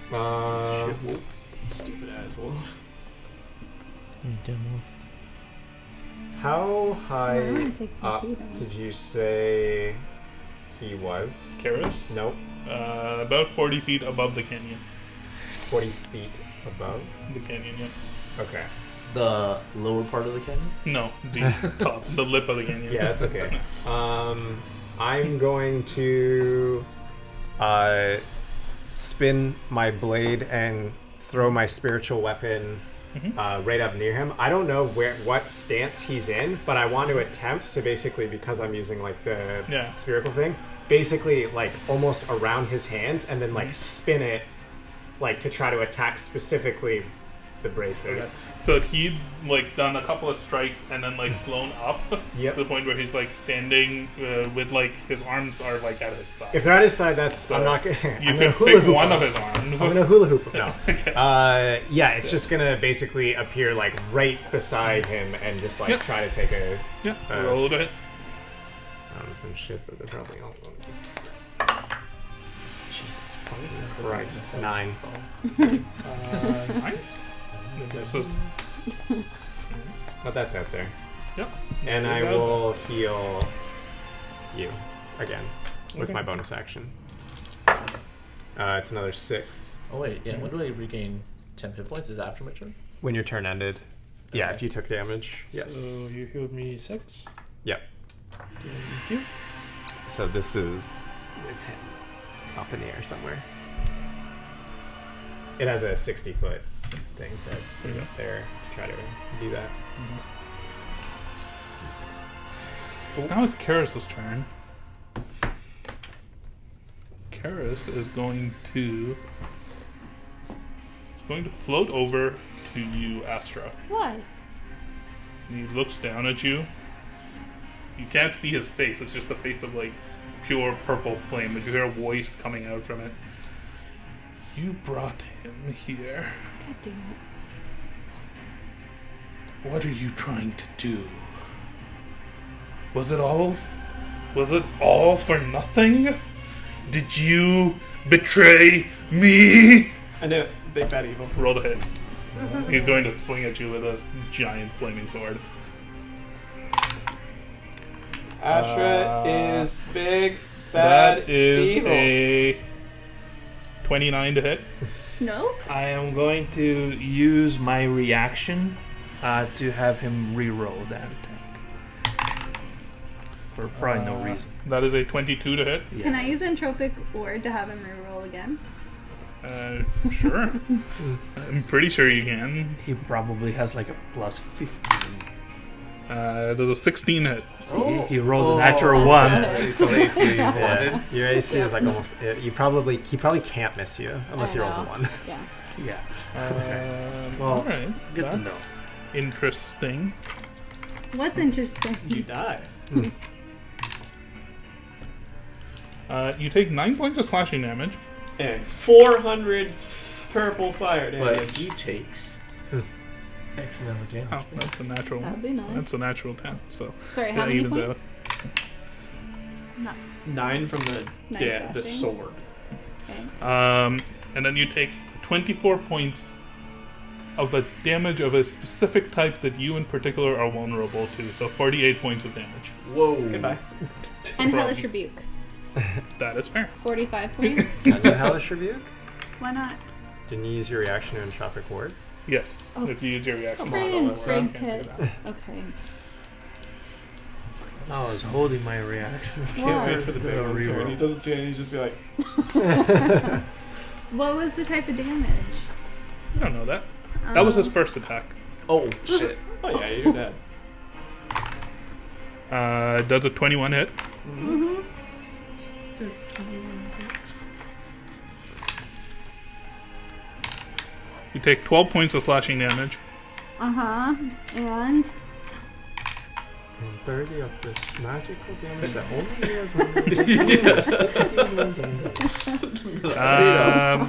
Shit wolf. Stupid ass wolf. You damn wolf. How high I'm gonna take some up tea, then. did you say he was? Karis? Nope. About 40 feet above the canyon. 40 feet above. The canyon, yeah. Okay. The lower part of the canyon? No, the top, the lip of the canyon. Yeah, that's okay. I'm going to spin my blade and throw my spiritual weapon right up near him. I don't know what stance he's in, but I want to attempt to basically, because I'm using like the spherical thing, basically like almost around his hands and then like spin it like to try to attack specifically the bracers. Okay. So he'd like done a couple of strikes and then like flown up to the point where he's like standing with like his arms are like at his side. If they're at his side, that's So I'm not gonna. You can pick one of his arms. I'm gonna hula hoop him. No. Okay. It's just gonna basically appear like right beside him and just like try to take a. Roll it. It's been shit, but they're probably all going to. Jesus fucking Christ! 9. 9? So, But that's out there. yep. And There I you go. will heal you again with my bonus action. It's another 6. Oh wait, yeah. When do I regain 10 hit points? Is it after my turn? When your turn ended. Yeah, Okay. if you took damage. Yes. So you healed me 6. Yep. Thank you. So this is with him up in the air somewhere. It has a 60-foot thing set Okay. up there to try to do that. Now it's Karis' turn. Karis is going to float over to you, Astra. Why? And he looks down at you. You can't see his face. It's just a face of like pure purple flame, but you hear a voice coming out from it. You brought him here. God damn it. What are you trying to do? Was it all for nothing? Did you betray me? I knew it. Big bad evil. Roll to hit. He's going to swing at you with a giant flaming sword. Astra is big bad That is evil. a 29 to hit. No? I am going to use my reaction to have him re-roll that attack. For probably no reason. That is a 22 to hit. Can I use Entropic Ward to have him reroll again? Sure. I'm pretty sure you can. He probably has like a plus 15. There's a 16 hit. So he rolled a natural 1. Yeah. Your AC is like almost. He probably can't miss you unless he rolls a 1. Yeah. Yeah. Well, Alright. good to know. That's interesting. What's interesting? You die. You take 9 points of slashing damage. And 400 purple fire damage. But he takes X amount of damage. Oh, that's a natural. That'd be nice. That's a natural 10. So Sorry, yeah, how it many evens points? out. 9 from the Nine the slashing. sword. Okay. And then you take 24 points of a damage of a specific type that you in particular are vulnerable to. So 48 points of damage. Whoa. Goodbye. And problem. Hellish Rebuke. That is fair. 45 points. Can you Hellish Rebuke? Why not? Didn't you use your reaction to Entropic Ward? Yes. Oh. If you use your reaction. Friggin' Alyssa. frig Can't do tits. that. Okay. I was holding my reaction. Why? Wait for the big one. So when he doesn't see it, he just be like, What was the type of damage? You don't know that. That was his first attack. Oh shit. oh yeah, you're dead. Does a 21 hit. Mm-hmm. You take 12 points of slashing damage. Uh-huh. And? And 30 of this magical damage that only you have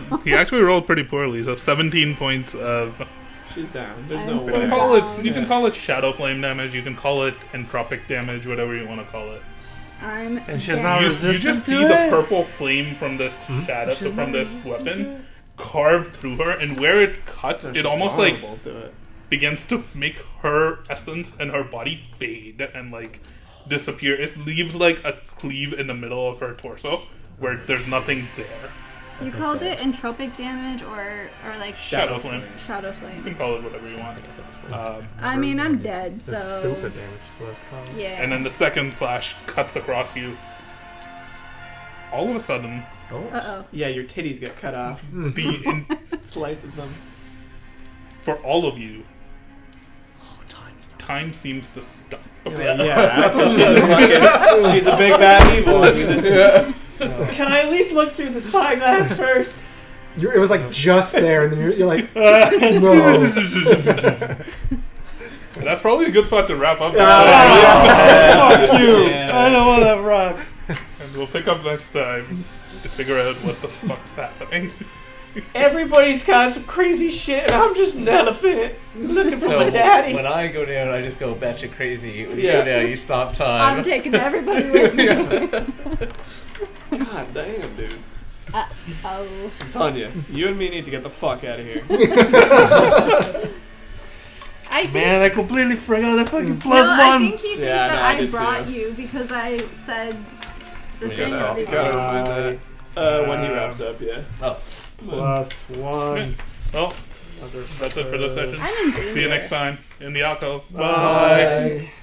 done. He actually rolled pretty poorly, so 17 points of. She's down. There's I'm no You so can way. call it. down. You can call it shadow flame damage. You can call it entropic damage. Whatever you want to call it. I'm And she's dead. not You resistant just to see the it? purple flame from this shadow, She's from not this resistant to weapon, carved through her, and where it cuts, So it she's almost like vulnerable to it. begins to make her essence and her body fade and like disappear. It leaves like a cleave in the middle of her torso where there's nothing there. You called it entropic damage or like Shadow flame. shadow You flame. can call it whatever you want. I mean, I'm dead, so. The stupid damage is what it's called. Yeah. And then the second slash cuts across you. all of a sudden, Uh-oh. Yeah, your titties get cut off. Slice of them. for all of you, Time's not. time seems to stop. Yeah, she's a big bad evil. I mean, Can I at least look through the spyglass first? It was like just there, and then you're like, no. That's probably a good spot to wrap up. Fuck you! Yeah. I don't want to rock. And we'll pick up next time to figure out what the fuck's happening. Everybody's got some crazy shit, and I'm just an elephant looking for So my daddy. when I go down, I just go batshit crazy. When you Yeah. go down, you stop time. I'm taking everybody with me. God damn, dude. Oh. I'm telling you, you and me need to get the fuck out of here. I think, Man, I completely forgot the fucking no, plus I one. think he thinks Yeah, that no, I I did brought too. you because I said the Yeah, thing. stop. that Gotta they- remind that. When he wraps up, yeah. Oh. Plus one. Well, that's it for this session. I'm in danger. See you next time in the alcove. Bye.